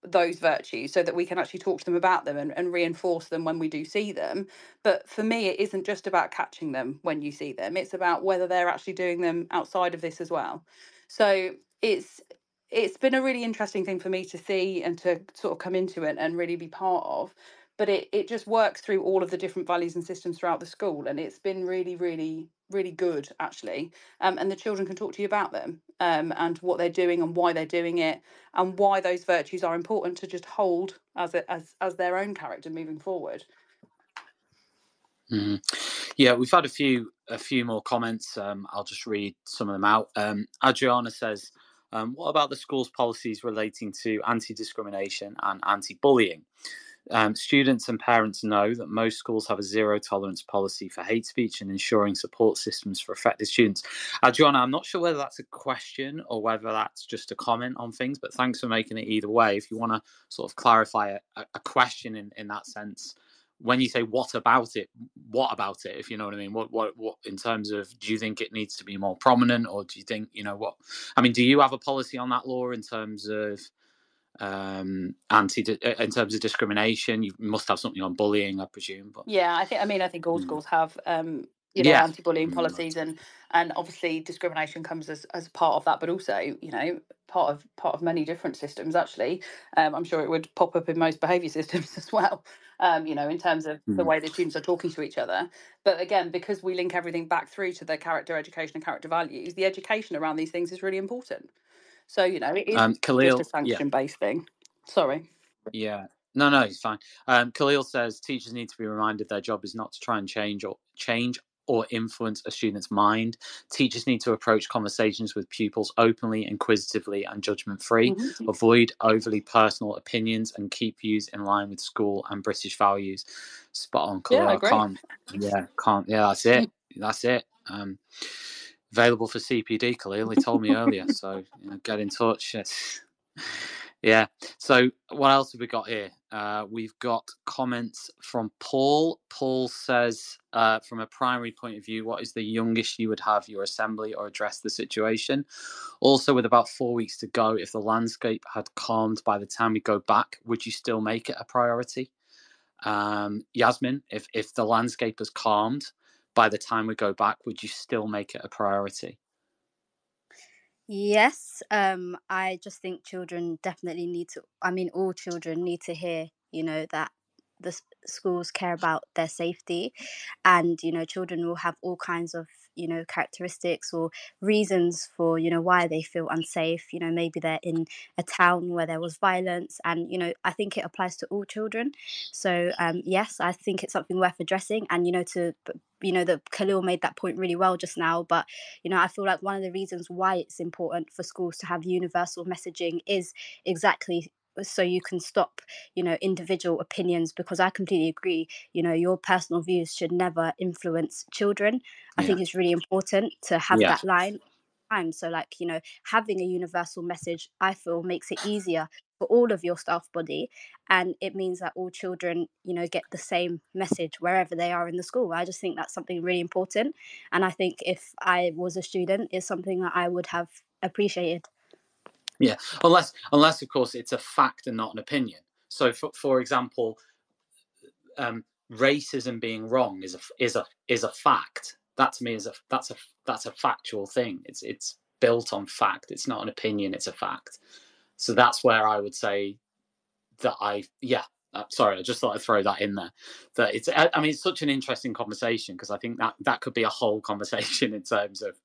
those virtues so that we can actually talk to them about them and reinforce them when we do see them. But for me, it isn't just about catching them when you see them. It's about whether they're actually doing them outside of this as well. So it's been a really interesting thing for me to see and to sort of come into it and really be part of. But it just works through all of the different values and systems throughout the school, and it's been really, really, really good actually. And the children can talk to you about them, and what they're doing and why they're doing it, and why those virtues are important to just hold as their own character moving forward. Mhm. Yeah, we've had a few more comments. I'll just read some of them out. Adriana says, "What about the school's policies relating to anti-discrimination and anti-bullying? Students and parents know that most schools have a zero tolerance policy for hate speech and ensuring support systems for affected students." Adriana, I'm not sure whether that's a question or whether that's just a comment on things, but thanks for making it either way. If you want to sort of clarify a question in that sense, when you say what about it, if you know what I mean? What in terms of, do you think it needs to be more prominent, or do you think, what I mean, do you have a policy on that, Laura, in terms of in terms of discrimination? You must have something on bullying, I presume. But Yeah, I think all schools have yeah. anti-bullying policies, and obviously discrimination comes as part of that, but also part of many different systems actually. I'm sure it would pop up in most behaviour systems as well. In terms of the way the students are talking to each other. But again, because we link everything back through to the character education and character values, the education around these things is really important. So it is just Khalil, a sanction-based thing. Sorry. yeah. No, it's fine. Khalil says teachers need to be reminded their job is not to try and change or influence a student's mind. Teachers need to approach conversations with pupils openly, inquisitively, and judgment-free. Avoid overly personal opinions and keep views in line with school and British values. Spot on, Khalil. Yeah, I agree. Can't. Yeah, that's it. That's it. Available for CPD, Khalil. He told me earlier, so get in touch. Yeah. So what else have we got here? We've got comments from Paul. Paul says, from a primary point of view, what is the youngest you would have your assembly or address the situation? Also, with about 4 weeks to go, if the landscape had calmed by the time we go back, would you still make it a priority? Yasmin, if the landscape has calmed by the time we go back, would you still make it a priority? Yes, I just think children definitely need to, I mean, all children need to hear, that schools care about their safety. And, children will have all kinds of, characteristics or reasons for, why they feel unsafe. Maybe they're in a town where there was violence. And, I think it applies to all children. So, yes, I think it's something worth addressing. And, that Khalil made that point really well just now. But I feel like one of the reasons why it's important for schools to have universal messaging is exactly so you can stop, individual opinions, because I completely agree, your personal views should never influence children. I think it's really important to have that line. So like, having a universal message, I feel, makes it easier for all of your staff body, and it means that all children, get the same message wherever they are in the school. I just think that's something really important, and I think if I was a student, it's something that I would have appreciated. Yeah, unless of course it's a fact and not an opinion. So for example, racism being wrong is a fact. That to me that's a factual thing. It's built on fact. It's not an opinion. It's a fact. So that's where I would say that sorry, I just thought I'd throw that in there. That it's such an interesting conversation, because I think that could be a whole conversation in terms of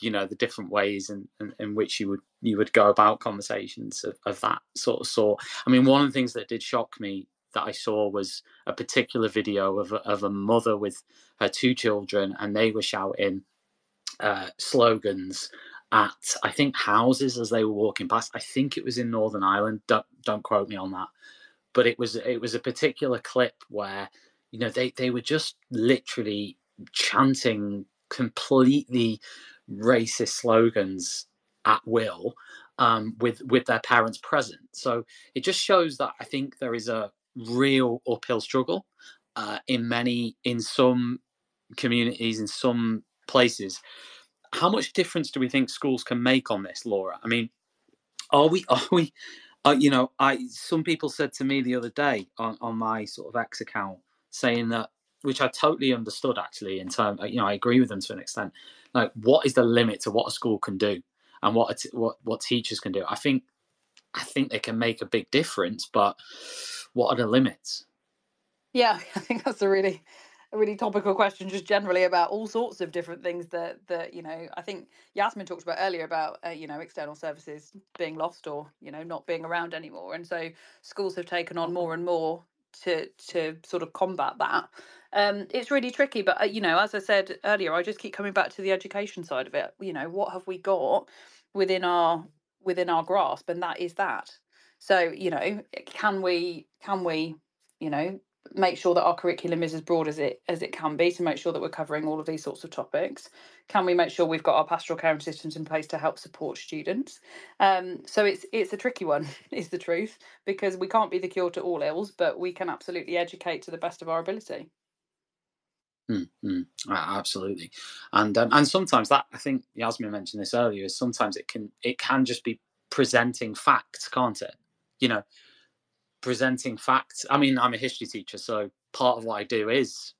the different ways in which you would go about conversations of that sort. I mean, one of the things that did shock me that I saw was a particular video of a mother with her two children, and they were shouting slogans at, I think, houses as they were walking past. I think it was in Northern Ireland. Don't quote me on that, but it was a particular clip where they were just literally chanting completely racist slogans at will, with their parents present. So it just shows that I think there is a real uphill struggle in some communities, in some places. How much difference do we think schools can make on this, Laura? I mean, are we some people said to me the other day on my sort of X account, saying that, which I totally understood actually, in terms, I agree with them to an extent. Like, what is the limit to what a school can do, and what teachers can do? I think they can make a big difference, but what are the limits? Yeah, I think that's a really topical question, just generally about all sorts of different things that I think Yasmin talked about earlier about external services being lost, or not being around anymore, and so schools have taken on more and more to sort of combat that. It's really tricky, but as I said earlier, I just keep coming back to the education side of it. What have we got within our grasp, and that is that. So can we make sure that our curriculum is as broad as it can be, to make sure that we're covering all of these sorts of topics? Can we make sure we've got our pastoral care systems in place to help support students? So it's a tricky one, is the truth, because we can't be the cure to all ills, but we can absolutely educate to the best of our ability. Absolutely. And sometimes that, I think Yasmin mentioned this earlier, is sometimes it can just be presenting facts, can't it? Presenting facts. I mean, I'm a history teacher, so part of what I do is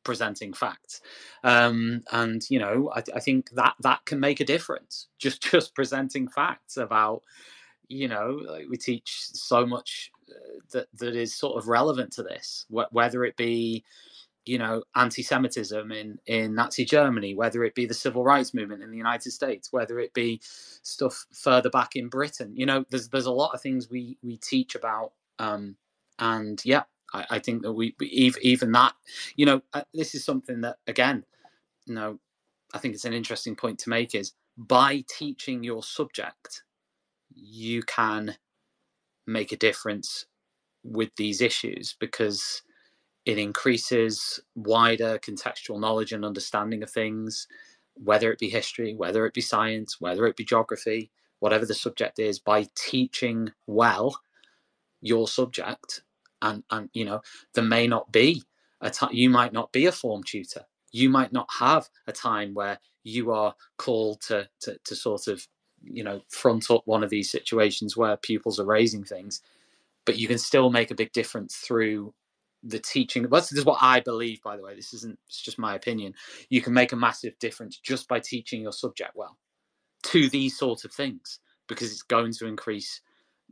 presenting facts, and I think that can make a difference. Just presenting facts about, like we teach so much that is sort of relevant to this, whether it be anti-Semitism in Nazi Germany, whether it be the civil rights movement in the United States, whether it be stuff further back in Britain. There's a lot of things we teach about, and yeah, I think that we even that, this is something that, again, I think it's an interesting point to make, is by teaching your subject, you can make a difference with these issues, because it increases wider contextual knowledge and understanding of things, whether it be history, whether it be science, whether it be geography, whatever the subject is. By teaching well your subject, and there may not be a time, you might not be a form tutor, you might not have a time where you are called to sort of front up one of these situations where pupils are raising things, but you can still make a big difference through the teaching. This is what I believe, by the way. It's just my opinion. You can make a massive difference just by teaching your subject well to these sorts of things, because it's going to increase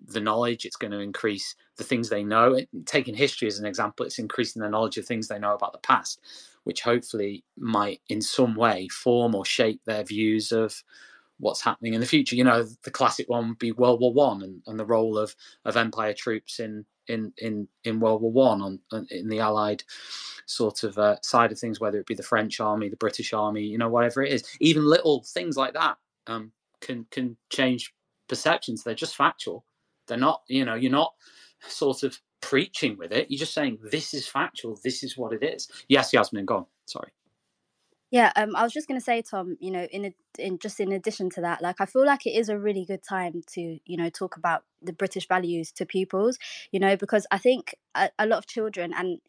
the knowledge, it's going to increase the things they know. Taking history as an example, it's increasing the knowledge of things they know about the past, which hopefully might in some way form or shape their views of what's happening in the future. The classic one would be World War One and the role of Empire troops in World War One in the Allied sort of side of things, whether it be the French army, the British army, whatever it is. Even little things like that can change perceptions. They're just factual. They're not, you're not sort of preaching with it. You're just saying, this is factual. This is what it is. Yes, Yasmin, go on. Sorry. Yeah, I was just going to say, Tom, in addition to that, like, I feel like it is a really good time to, talk about the British values to pupils, because I think a lot of children, and,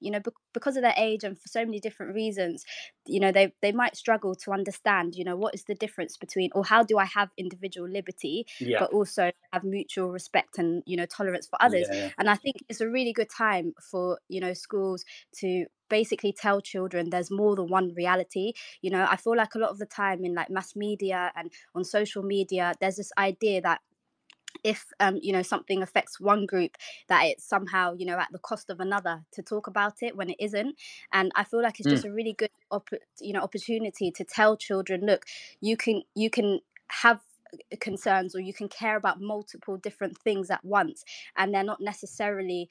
because of their age and for so many different reasons, they might struggle to understand, what is the difference between, or how do I have individual liberty, but also have mutual respect and, tolerance for others. Yeah. And I think it's a really good time for, schools to basically tell children there's more than one reality. I feel like a lot of the time in like mass media and on social media, there's this idea that if something affects one group, that it's somehow at the cost of another to talk about it, when it isn't. And I feel like it's just a really good opportunity to tell children, look, you can have concerns, or you can care about multiple different things at once, and they're not necessarily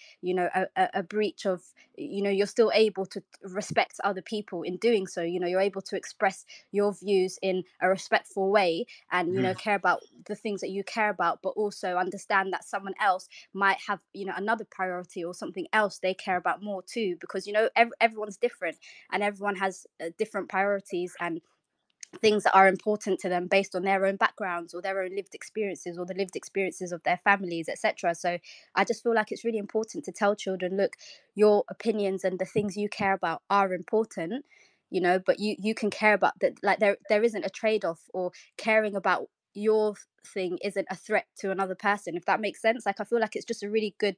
a breach of, you're still able to respect other people in doing so. You're able to express your views in a respectful way, and care about the things that you care about, but also understand that someone else might have another priority or something else they care about more too, because everyone's different, and everyone has different priorities and things that are important to them based on their own backgrounds or their own lived experiences or the lived experiences of their families, etc. So I just feel like it's really important to tell children, look, your opinions and the things you care about are important, but you can care about that. Like there isn't a trade-off, or caring about your thing isn't a threat to another person, if that makes sense. Like, I feel like it's just a really good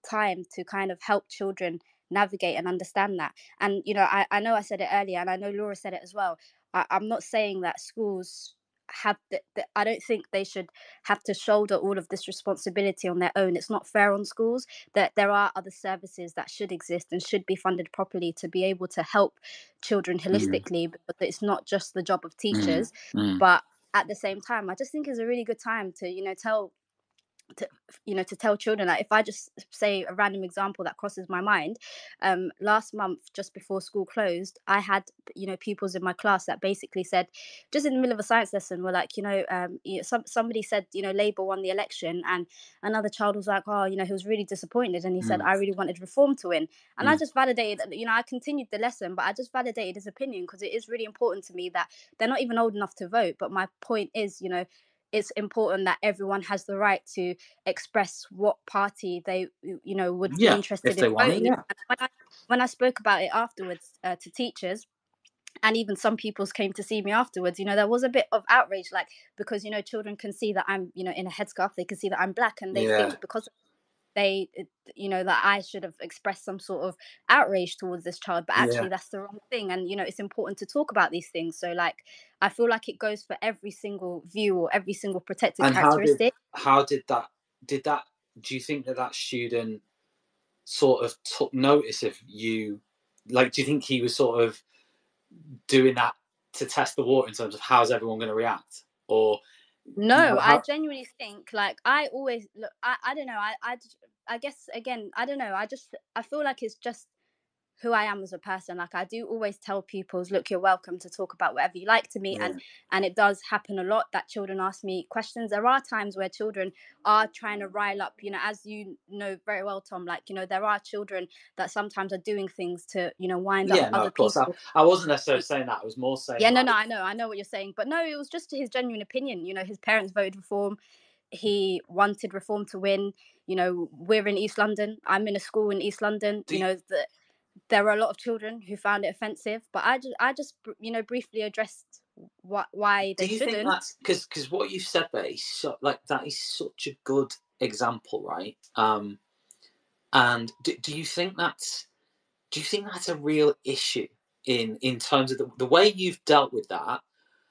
time to kind of help children navigate and understand that. And I know I said it earlier, and I know Laura said it as well. I'm not saying that schools have I don't think they should have to shoulder all of this responsibility on their own. It's not fair on schools. That there are other services that should exist and should be funded properly to be able to help children holistically, but it's not just the job of teachers. But at the same time, I just think it's a really good time to tell to tell children, like, if I just say a random example that crosses my mind, last month, just before school closed, I had, pupils in my class that basically said, just in the middle of a science lesson, were like, somebody said, Labour won the election, and another child was like, oh, he was really disappointed, and he said, I really wanted Reform to win. And I just validated, I continued the lesson, but I just validated his opinion, because it is really important to me that they're not even old enough to vote. But my point is, it's important that everyone has the right to express what party they would be interested if they in want voting. it, yeah. And when I spoke about it afterwards to teachers, and even some pupils came to see me afterwards, there was a bit of outrage, like, because children can see that I'm in a headscarf, they can see that I'm black, and they think because they that I should have expressed some sort of outrage towards this child, but actually that's the wrong thing. And it's important to talk about these things. So, like, I feel like it goes for every single view or every single protected And characteristic. do you think that student sort of took notice of you? Like, do you think he was sort of doing that to test the water in terms of how's everyone going to react? Or no, I genuinely think, like, I always look, I don't know, I guess, again, I don't know, I feel like it's just who I am as a person. Like, I do always tell pupils, look, you're welcome to talk about whatever you like to me. And it does happen a lot that children ask me questions. There are times where children are trying to rile up, as you know very well, Tom, like, there are children that sometimes are doing things to, wind up other people. I wasn't necessarily saying that. I was more saying, no, I know what you're saying, but no, it was just his genuine opinion. His parents voted Reform. He wanted Reform to win. We're in East London. I'm in a school in East London. There were a lot of children who found it offensive, but I just briefly addressed why they shouldn't. Do you think that's because what you've said there is that is such a good example, right? And do you think that's a real issue in terms of the way you've dealt with that?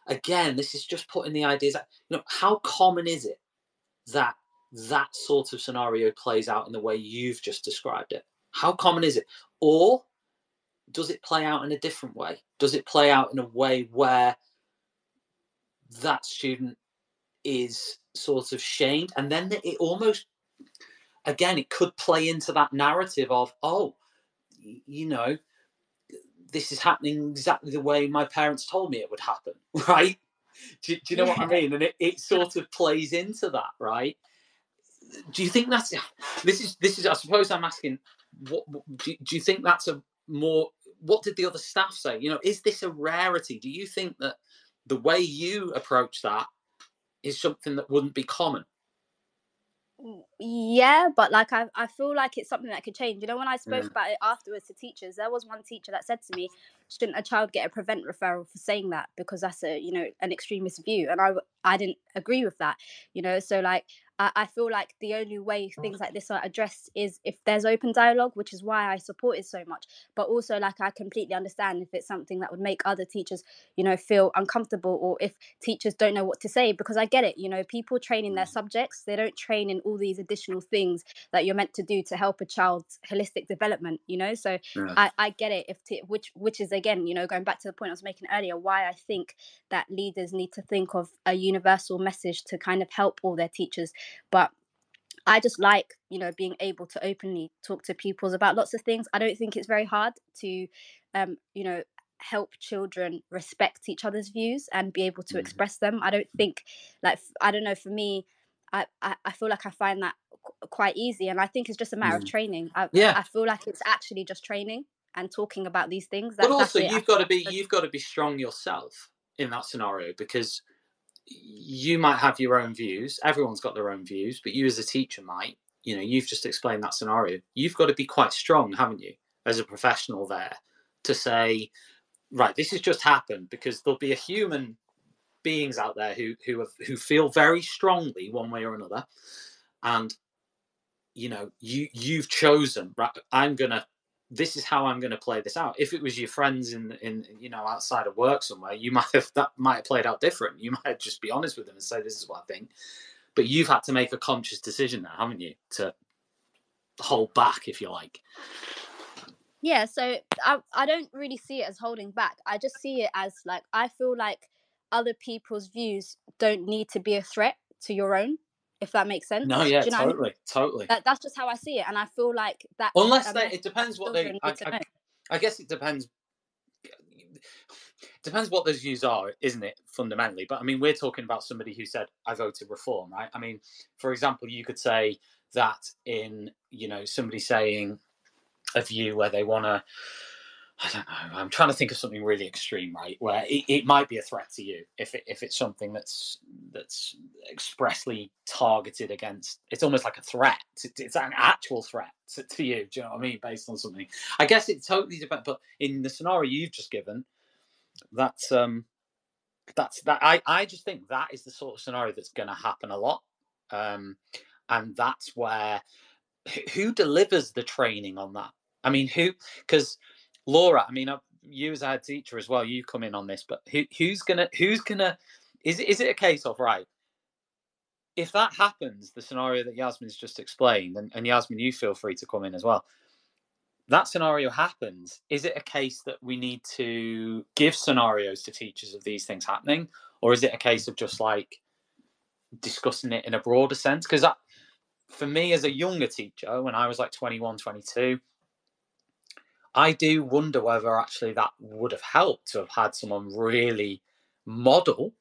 Again, this is just putting the ideas out. How common is it that sort of scenario plays out in the way you've just described it? How common is it? Or does it play out in a different way? Does it play out in a way where that student is sort of shamed, and then it almost, again, it could play into that narrative of, oh, this is happening exactly the way my parents told me it would happen, right? Do you know what I mean? And it sort of plays into that, right? Do you think that's this is I suppose I'm asking, what do you think that's a more, what did the other staff say? Is this a rarity? Do you think that the way you approach that is something that wouldn't be common? Yeah, but like, I feel like it's something that could change. When I spoke about it afterwards to teachers, there was one teacher that said to me, shouldn't a child get a prevent referral for saying that, because that's an extremist view? And I didn't agree with that. So, like, I feel like the only way things like this are addressed is if there's open dialogue, which is why I support it so much. But also, like, I completely understand if it's something that would make other teachers feel uncomfortable, or if teachers don't know what to say, because I get it. People train in their subjects, they don't train in all these additional things that you're meant to do to help a child's holistic development. So I get it, which is, again, going back to the point I was making earlier, why I think that leaders need to think of a universal message to kind of help all their teachers. But I just like, being able to openly talk to pupils about lots of things. I don't think it's very hard to, help children respect each other's views and be able to express them. I don't think, like, I don't know, for me, I feel like I find that quite easy, and I think it's just a matter of training. I feel like it's actually just training and talking about these things. But also, you've got to be strong yourself in that scenario, because you might have your own views. Everyone's got their own views, but you as a teacher might. You've just explained that scenario. You've got to be quite strong, haven't you, as a professional there, to say, right, this has just happened, because there'll be a human beings out there who feel very strongly one way or another, and you've chosen, right, this is how I'm going to play this out. If it was your friends in outside of work somewhere, that might have played out different. You might just be honest with them and say, this is what I think. But you've had to make a conscious decision now, haven't you, to hold back, if you like. Yeah, so I don't really see it as holding back. I just see it as, like, I feel like other people's views don't need to be a threat to your own. if that makes sense. No, yeah, Do you know what I mean? totally. That's just how I see it, and I feel like that Unless message it depends what they. children need to know. I guess it depends. Depends what those views are, isn't it? Fundamentally, but I mean, we're talking about somebody who said, "I voted reform," right? I mean, for example, you could say that in somebody saying a view where they want to. I don't know. I'm trying to think of something really extreme, right? Where it might be a threat to you if it's something that's expressly targeted against. It's almost like a threat. It's an actual threat to you. Do you know what I mean? Based on something. I guess it totally depends. But in the scenario you've just given, that's that. I just think that is the sort of scenario that's going to happen a lot, and that's where who delivers the training on that. I mean, because Laura, I mean, you as a head teacher as well, you come in on this, but who's gonna is it a case of, right, if that happens, the scenario that Yasmin's just explained, and Yasmin, you feel free to come in as well, that scenario happens, is it a case that we need to give scenarios to teachers of these things happening, or is it a case of just like discussing it in a broader sense? Because for me as a younger teacher, when I was like 21, 22, I do wonder whether actually that would have helped to have had someone really model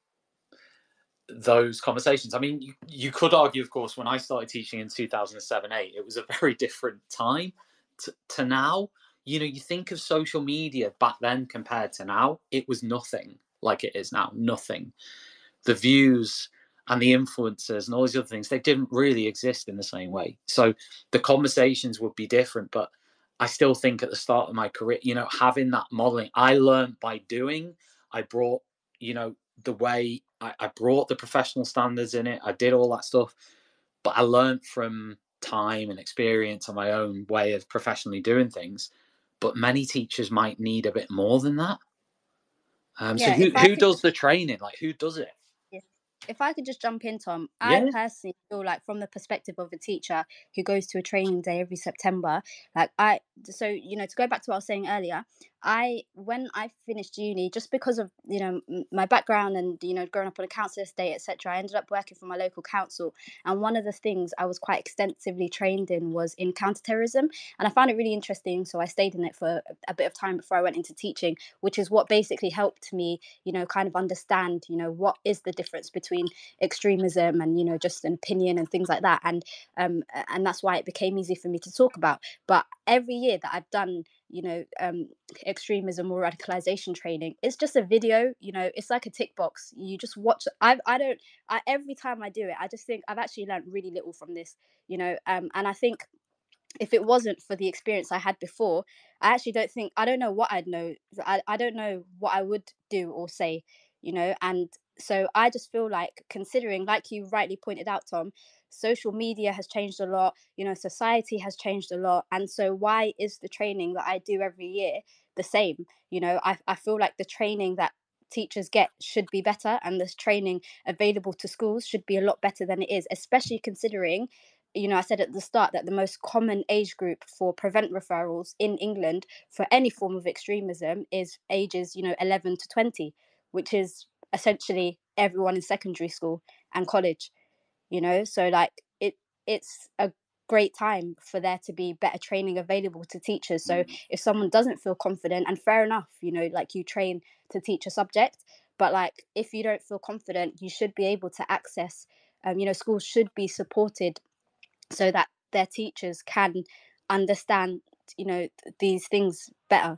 those conversations. I mean, you could argue, of course, when I started teaching in 2007-8, it was a very different time to now. You think of social media back then compared to now, it was nothing like it is now, nothing. The views and the influencers and all these other things, they didn't really exist in the same way. So the conversations would be different, but I still think at the start of my career, having that modeling, I learned by doing. I brought, the way I brought the professional standards in it. I did all that stuff, but I learned from time and experience on my own way of professionally doing things. But many teachers might need a bit more than that. So who does the training? Like, who does it? If I could just jump in, Tom, I personally feel like from the perspective of a teacher who goes to a training day every September, to go back to what I was saying earlier, when I finished uni, just because of, my background and, growing up on a council estate, etc., I ended up working for my local council. And one of the things I was quite extensively trained in was in counterterrorism. And I found it really interesting. So I stayed in it for a bit of time before I went into teaching, which is what basically helped me, kind of understand, what is the difference between extremism and, just an opinion and things like that. And that's why it became easy for me to talk about. But every year that I've done, extremism or radicalization training, it's just a video, it's like a tick box. You just watch. Every time I do it, I just think I've actually learned really little from this, and I think if it wasn't for the experience I had before, I don't know what I'd know. I don't know what I would do or say, and so I just feel like, considering, like you rightly pointed out, Tom, social media has changed a lot, society has changed a lot. And so why is the training that I do every year the same? I feel like the training that teachers get should be better, and this training available to schools should be a lot better than it is, especially considering, I said at the start that the most common age group for prevent referrals in England for any form of extremism is ages, 11 to 20, which is essentially everyone in secondary school and college, so like it's a great time for there to be better training available to teachers. So if someone doesn't feel confident, and fair enough, like you train to teach a subject, but like if you don't feel confident, you should be able to access, schools should be supported so that their teachers can understand, these things better.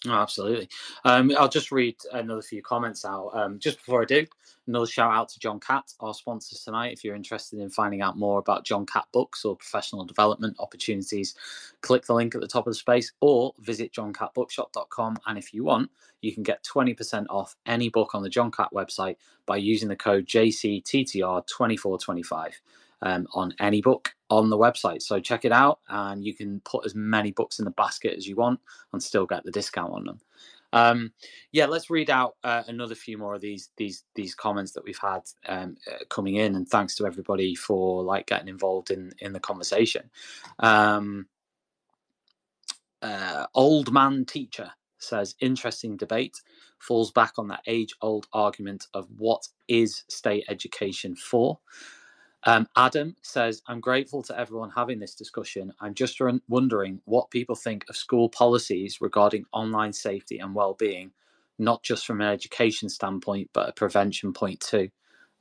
Oh, absolutely. I'll just read another few comments out. Just before I do, another shout out to John Catt, our sponsors tonight. If you're interested in finding out more about John Catt books or professional development opportunities, click the link at the top of the space or visit johncattbookshop.com. And if you want, you can get 20% off any book on the John Catt website by using the code JCTTR2425. On any book on the website. So check it out, and you can put as many books in the basket as you want and still get the discount on them. Let's read out another few more of these comments that we've had coming in, and thanks to everybody for getting involved in the conversation. Old Man Teacher says, interesting debate, falls back on that age-old argument of what is state education for. Adam says, I'm grateful to everyone having this discussion. I'm just wondering what people think of school policies regarding online safety and well-being, not just from an education standpoint, but a prevention point too.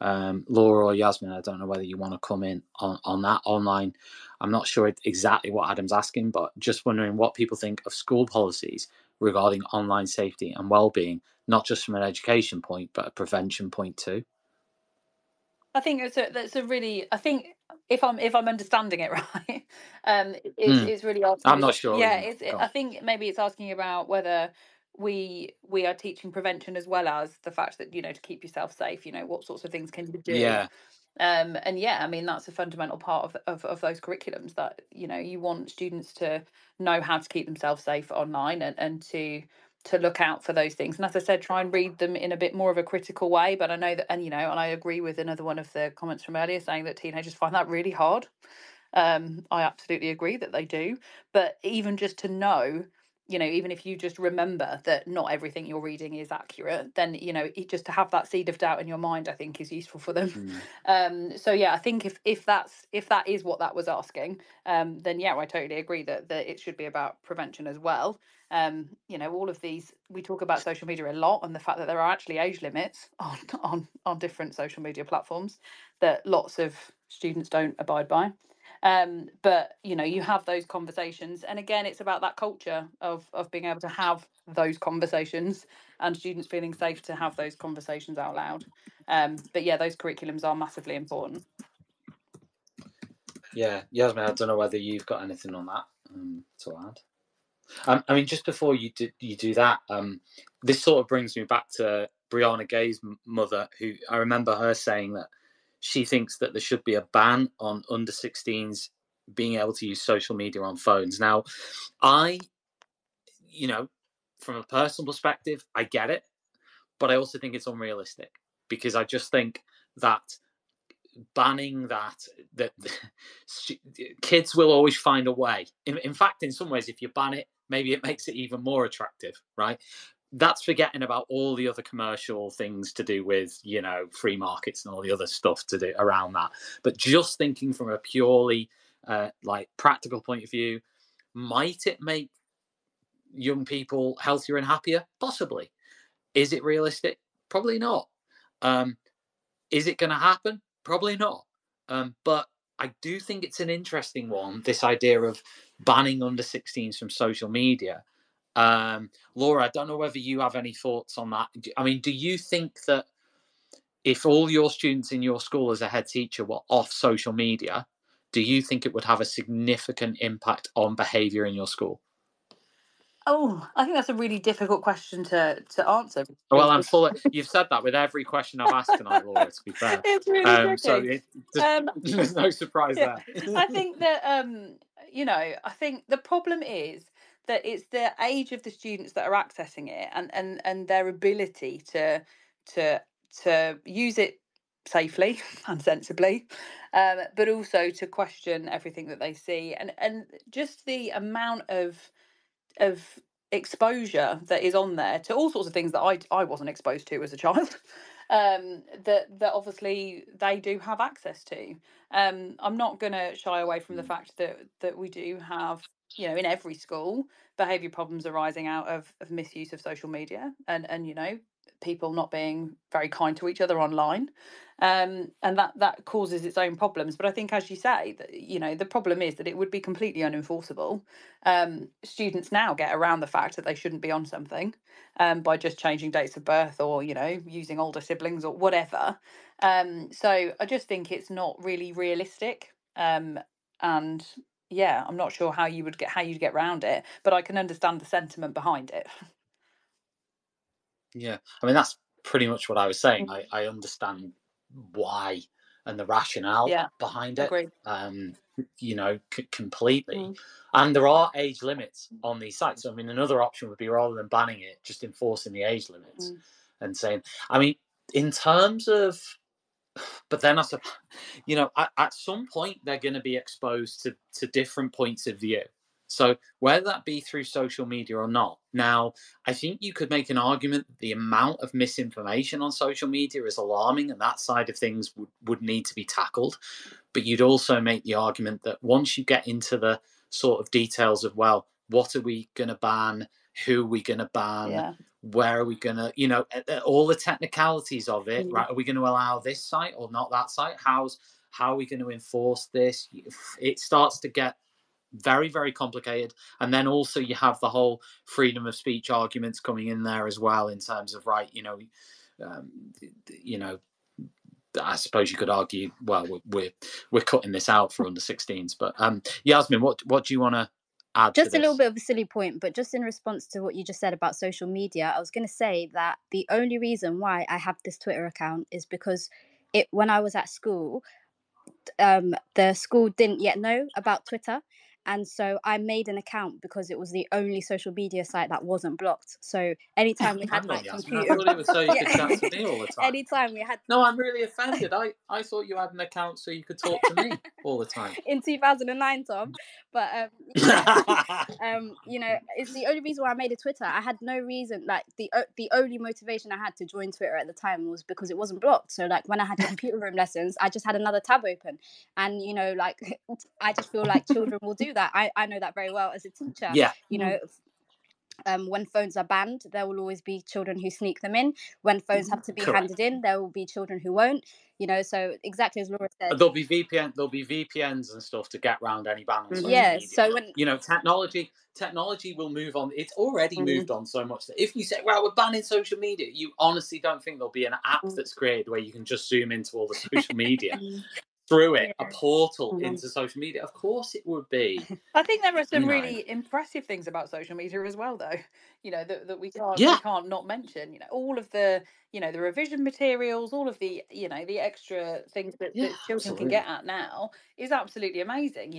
Laura or Yasmin, I don't know whether you want to come in on that online. I'm not sure exactly what Adam's asking, but just wondering what people think of school policies regarding online safety and well-being, not just from an education point, but a prevention point too. I think that's a really. I think if I'm understanding it right, it's really asking. I'm not sure. Yeah, I think maybe it's asking about whether we are teaching prevention as well as the fact that, to keep yourself safe. What sorts of things can you do? Yeah. And yeah, I mean, that's a fundamental part of those curriculums, that you want students to know how to keep themselves safe online, and to look out for those things. And as I said, try and read them in a bit more of a critical way. But I know that, and I agree with another one of the comments from earlier saying that teenagers find that really hard. I absolutely agree that they do. But even just to know, even if you just remember that not everything you're reading is accurate, then, just to have that seed of doubt in your mind, I think is useful for them. So yeah, I think if that is what that was asking, then yeah, I totally agree that it should be about prevention as well. All of these, we talk about social media a lot, and the fact that there are actually age limits on different social media platforms that lots of students don't abide by. But you have those conversations, and again, it's about that culture of being able to have those conversations, and students feeling safe to have those conversations out loud. But yeah, those curriculums are massively important. Yeah, Yasmin, I don't know whether you've got anything on that to add. I mean, just before you do that, this sort of brings me back to Brianna Gay's mother, who I remember her saying that she thinks that there should be a ban on under 16s being able to use social media on phones. Now, from a personal perspective, I get it, but I also think it's unrealistic, because I just think that banning that kids will always find a way. In fact, in some ways, if you ban it, maybe it makes it even more attractive, right? That's forgetting about all the other commercial things to do with, free markets and all the other stuff to do around that. But just thinking from a purely practical point of view, might it make young people healthier and happier? Possibly. Is it realistic? Probably not. Is it going to happen? Probably not. But I do think it's an interesting one, this idea of banning under 16s from social media. Laura, I don't know whether you have any thoughts on that. I mean, do you think that if all your students in your school as a head teacher were off social media, do you think it would have a significant impact on behaviour in your school? Oh, I think that's a really difficult question to answer. Well, you've said that with every question I've asked tonight, Laura, to be fair. It's really tricky. So there's no surprise there. I think that, I think the problem is that it's the age of the students that are accessing it, and their ability to use it safely and sensibly, but also to question everything that they see, and just the amount of exposure that is on there to all sorts of things that I wasn't exposed to as a child, that obviously they do have access to. I'm not going to shy away from the fact that we do have, in every school, behaviour problems arising out of misuse of social media, and people not being very kind to each other online, and that causes its own problems. But I think, as you say, that the problem is that it would be completely unenforceable. Students now get around the fact that they shouldn't be on something by just changing dates of birth, or using older siblings or whatever. So I just think it's not really realistic, and yeah, I'm not sure how you'd get around it, but I can understand the sentiment behind it. Yeah, I mean, that's pretty much what I was saying. I understand why and the rationale behind it. Agreed. Completely. And there are age limits on these sites. So, I mean, another option would be, rather than banning it, just enforcing the age limits and saying, I mean, in terms of, but then I suppose, at some point they're going to be exposed to different points of view. So whether that be through social media or not, now I think you could make an argument that the amount of misinformation on social media is alarming, and that side of things would need to be tackled. But you'd also make the argument that once you get into the sort of details of, well, what are we going to ban? Who are we going to ban? Where are we going to, all the technicalities of it, right? Are we going to allow this site or not that site? How are we going to enforce this? It starts to get very, very complicated. And then also you have the whole freedom of speech arguments coming in there as well, in terms of, right, I suppose you could argue, well, we're cutting this out for under 16s. But Yasmin, what do you want to add? Just to a little bit of a silly point, but just in response to what you just said about social media, I was going to say that the only reason why I have this Twitter account is because when I was at school, the school didn't yet know about Twitter. And so I made an account because it was the only social media site that wasn't blocked. So anytime we had like computer, I thought it was so you could chat to me all the time. Anytime we had. No, I'm really offended. I thought you had an account so you could talk to me all the time. In 2009, Tom. But it's the only reason why I made a Twitter. I had no reason. Like the only motivation I had to join Twitter at the time was because it wasn't blocked. So like when I had computer room lessons, I just had another tab open, and I just feel like children will do that. I know that very well as a teacher. Yeah. When phones are banned, there will always be children who sneak them in. When phones have to be handed in, there will be children who won't. So exactly as Laura said, there'll be VPNs and stuff to get around any ban on social media. So when technology will move on. It's already moved on so much that if you say, well, we're banning social media, you honestly don't think there'll be an app that's created where you can just zoom into all the social media through it, a portal into social media. Of course it would be. I think there are some really impressive things about social media as well, though, that we can't not mention. All of the the revision materials, all of the the extra things that children can get at now is absolutely amazing.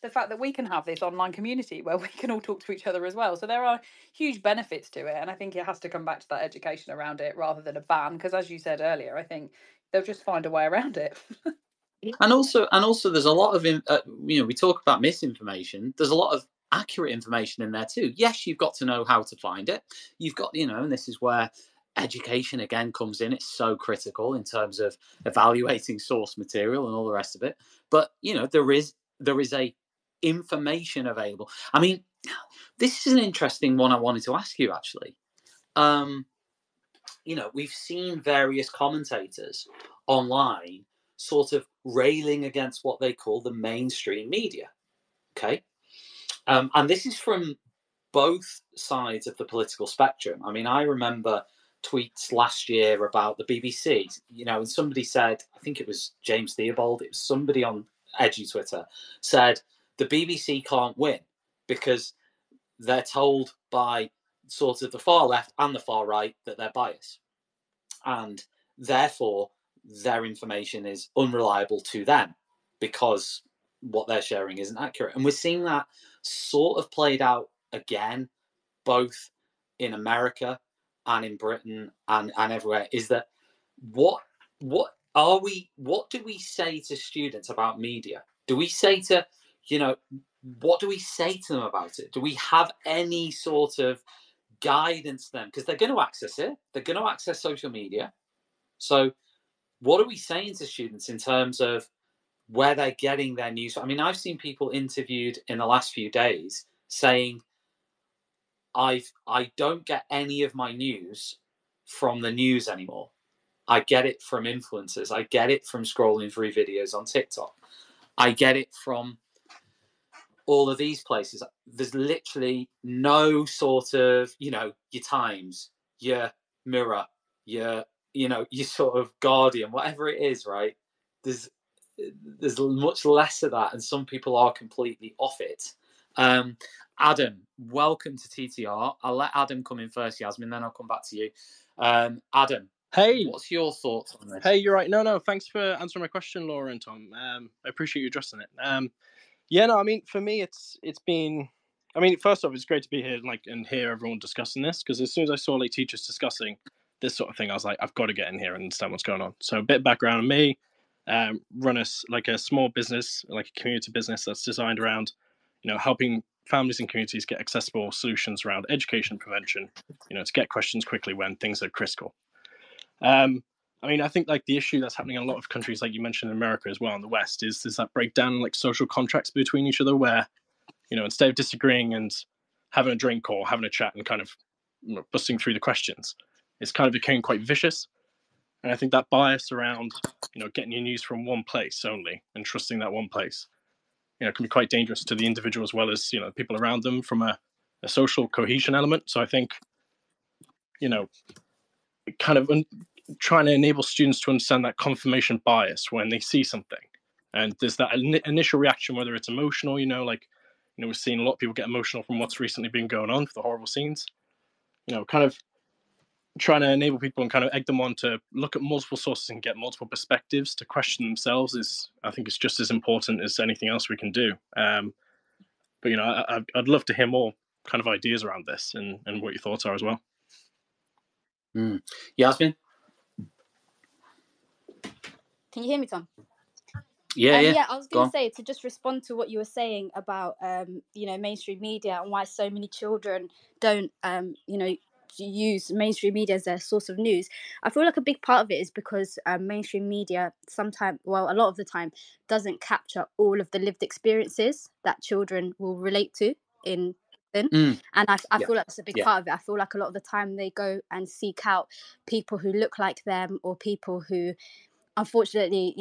The fact that we can have this online community where we can all talk to each other as well. So there are huge benefits to it, and I think it has to come back to that education around it rather than a ban, because as you said earlier, I think they'll just find a way around it. And also there's a lot of we talk about misinformation, there's a lot of accurate information in there too. Yes, you've got to know how to find it. You've got and this is where education again comes in. It's so critical in terms of evaluating source material and all the rest of it. But there is a information available. I mean, this is an interesting one I wanted to ask you actually. We've seen various commentators online sort of railing against what they call the mainstream media. Okay. And this is from both sides of the political spectrum. I mean, I remember tweets last year about the BBC, and somebody said, I think it was James Theobald, it was somebody on edgy Twitter, said the BBC can't win because they're told by sort of the far left and the far right that they're biased. And therefore, their information is unreliable to them because what they're sharing isn't accurate. And we're seeing that sort of played out again, both in America and in Britain and everywhere. Is that what do we say to students about media? Do we say to, what do we say to them about it? Do we have any sort of guidance to them? Because they're going to access it. They're going to access social media. So what are we saying to students in terms of where they're getting their news? I mean, I've seen people interviewed in the last few days saying, I don't get any of my news from the news anymore. I get it from influencers. I get it from scrolling through videos on TikTok. I get it from all of these places. There's literally no sort of, your Times, your Mirror, your sort of Guardian, whatever it is, right? There's much less of that, and some people are completely off it. Adam, welcome to TTR. I'll let Adam come in first, Yasmin, then I'll come back to you. Adam, hey, what's your thoughts on this? Hey, you're right. No, thanks for answering my question, Laura and Tom. I appreciate you addressing it. I mean, for me, it's been. I mean, first off, it's great to be here, and hear everyone discussing this, because as soon as I saw teachers discussing this sort of thing, I was like, I've got to get in here and understand what's going on. So a bit of background on me. Run a small business, like a community business that's designed around, helping families and communities get accessible solutions around education prevention, to get questions quickly when things are critical. I mean, I think like the issue that's happening in a lot of countries, like you mentioned in America as well, in the West, is that breakdown like social contracts between each other where, instead of disagreeing and having a drink or having a chat and kind of busting through the questions, it's kind of becoming quite vicious. And I think that bias around, getting your news from one place only and trusting that one place, can be quite dangerous to the individual as well as, people around them from a social cohesion element. So I think, kind of trying to enable students to understand that confirmation bias when they see something. And there's that initial reaction, whether it's emotional, we're seeing a lot of people get emotional from what's recently been going on for the horrible scenes, kind of trying to enable people and kind of egg them on to look at multiple sources and get multiple perspectives to question themselves I think it's just as important as anything else we can do. But, I'd love to hear more kind of ideas around this and what your thoughts are as well. Yasmin? Can you hear me, Tom? Yeah. I was going to say, to just respond to what you were saying about, mainstream media and why so many children don't, use mainstream media as their source of news. I feel like a big part of it is because mainstream media sometimes, a lot of the time, doesn't capture all of the lived experiences that children will relate to and I feel like that's a big part of it. I feel like a lot of the time they go and seek out people who look like them or people who, unfortunately,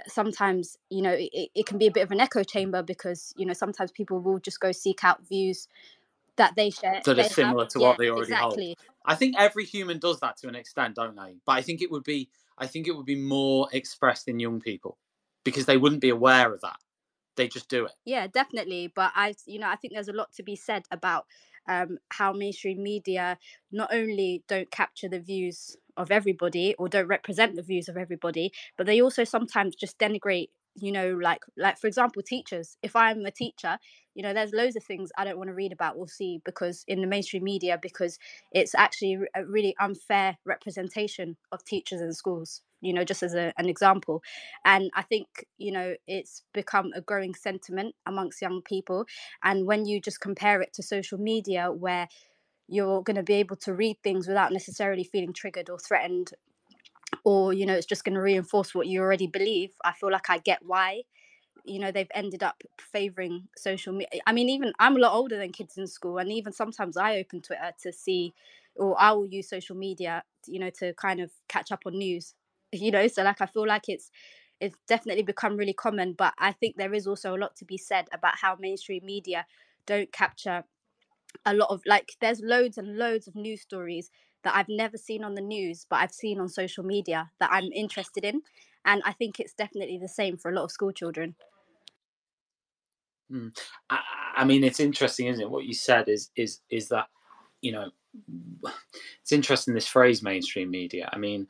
sometimes, it can be a bit of an echo chamber because, sometimes people will just go seek out views that they share that are similar to what they already hold. I think every human does that to an extent, don't they? But I think it would be more expressed in young people because they wouldn't be aware of that. They just do it. Yeah, definitely. But I think there's a lot to be said about how mainstream media not only don't capture the views of everybody or don't represent the views of everybody, but they also sometimes just denigrate, like for example, teachers. If I'm a teacher, there's loads of things I don't want to read about or see because in the mainstream media, because it's actually a really unfair representation of teachers in schools, just as an example. And I think, it's become a growing sentiment amongst young people. And when you just compare it to social media, where you're going to be able to read things without necessarily feeling triggered or threatened, or, it's just going to reinforce what you already believe, I feel like I get why, they've ended up favoring social media. I mean, even I'm a lot older than kids in school, and even sometimes I open Twitter to see, or I will use social media, to kind of catch up on news, so like I feel like it's definitely become really common. But I think there is also a lot to be said about how mainstream media don't capture a lot of, like, there's loads and loads of news stories that I've never seen on the news, but I've seen on social media that I'm interested in. And I think it's definitely the same for a lot of school children. I mean, it's interesting, isn't it? What you said is that, it's interesting, this phrase mainstream media. I mean,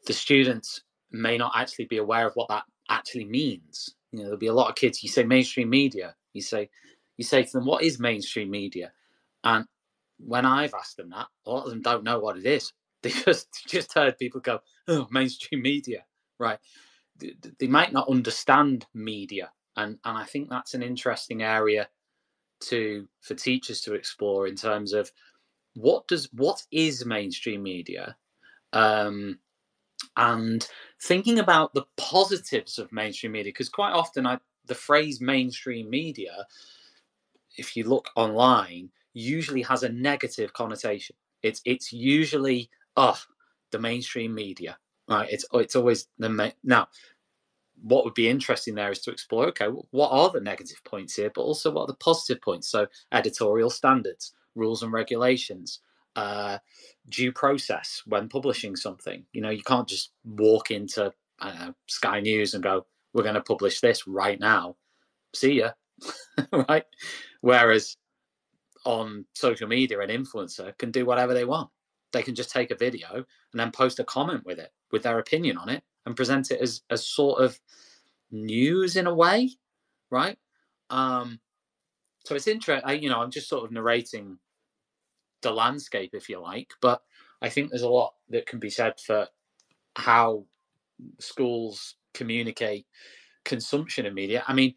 the students may not actually be aware of what that actually means. There'll be a lot of kids, you say mainstream media, you say to them, what is mainstream media? And when I've asked them that, a lot of them don't know what it is. They just heard people go, oh, mainstream media, right? They might not understand media. And I think that's an interesting area for teachers to explore in terms of what is mainstream media, and thinking about the positives of mainstream media, because quite often the phrase mainstream media, if you look online, usually has a negative connotation. It's usually the mainstream media, right? It's always now. What would be interesting there is to explore, okay, what are the negative points here, but also what are the positive points? So editorial standards, rules and regulations, due process when publishing something. You can't just walk into Sky News and go, we're going to publish this right now. See ya. Right? Whereas on social media, an influencer can do whatever they want. They can just take a video and then post a comment with it, with their opinion on it, and present it as sort of news in a way, right? So it's interesting. I'm just sort of narrating the landscape, if you like, but I think there's a lot that can be said for how schools communicate consumption of media. I mean,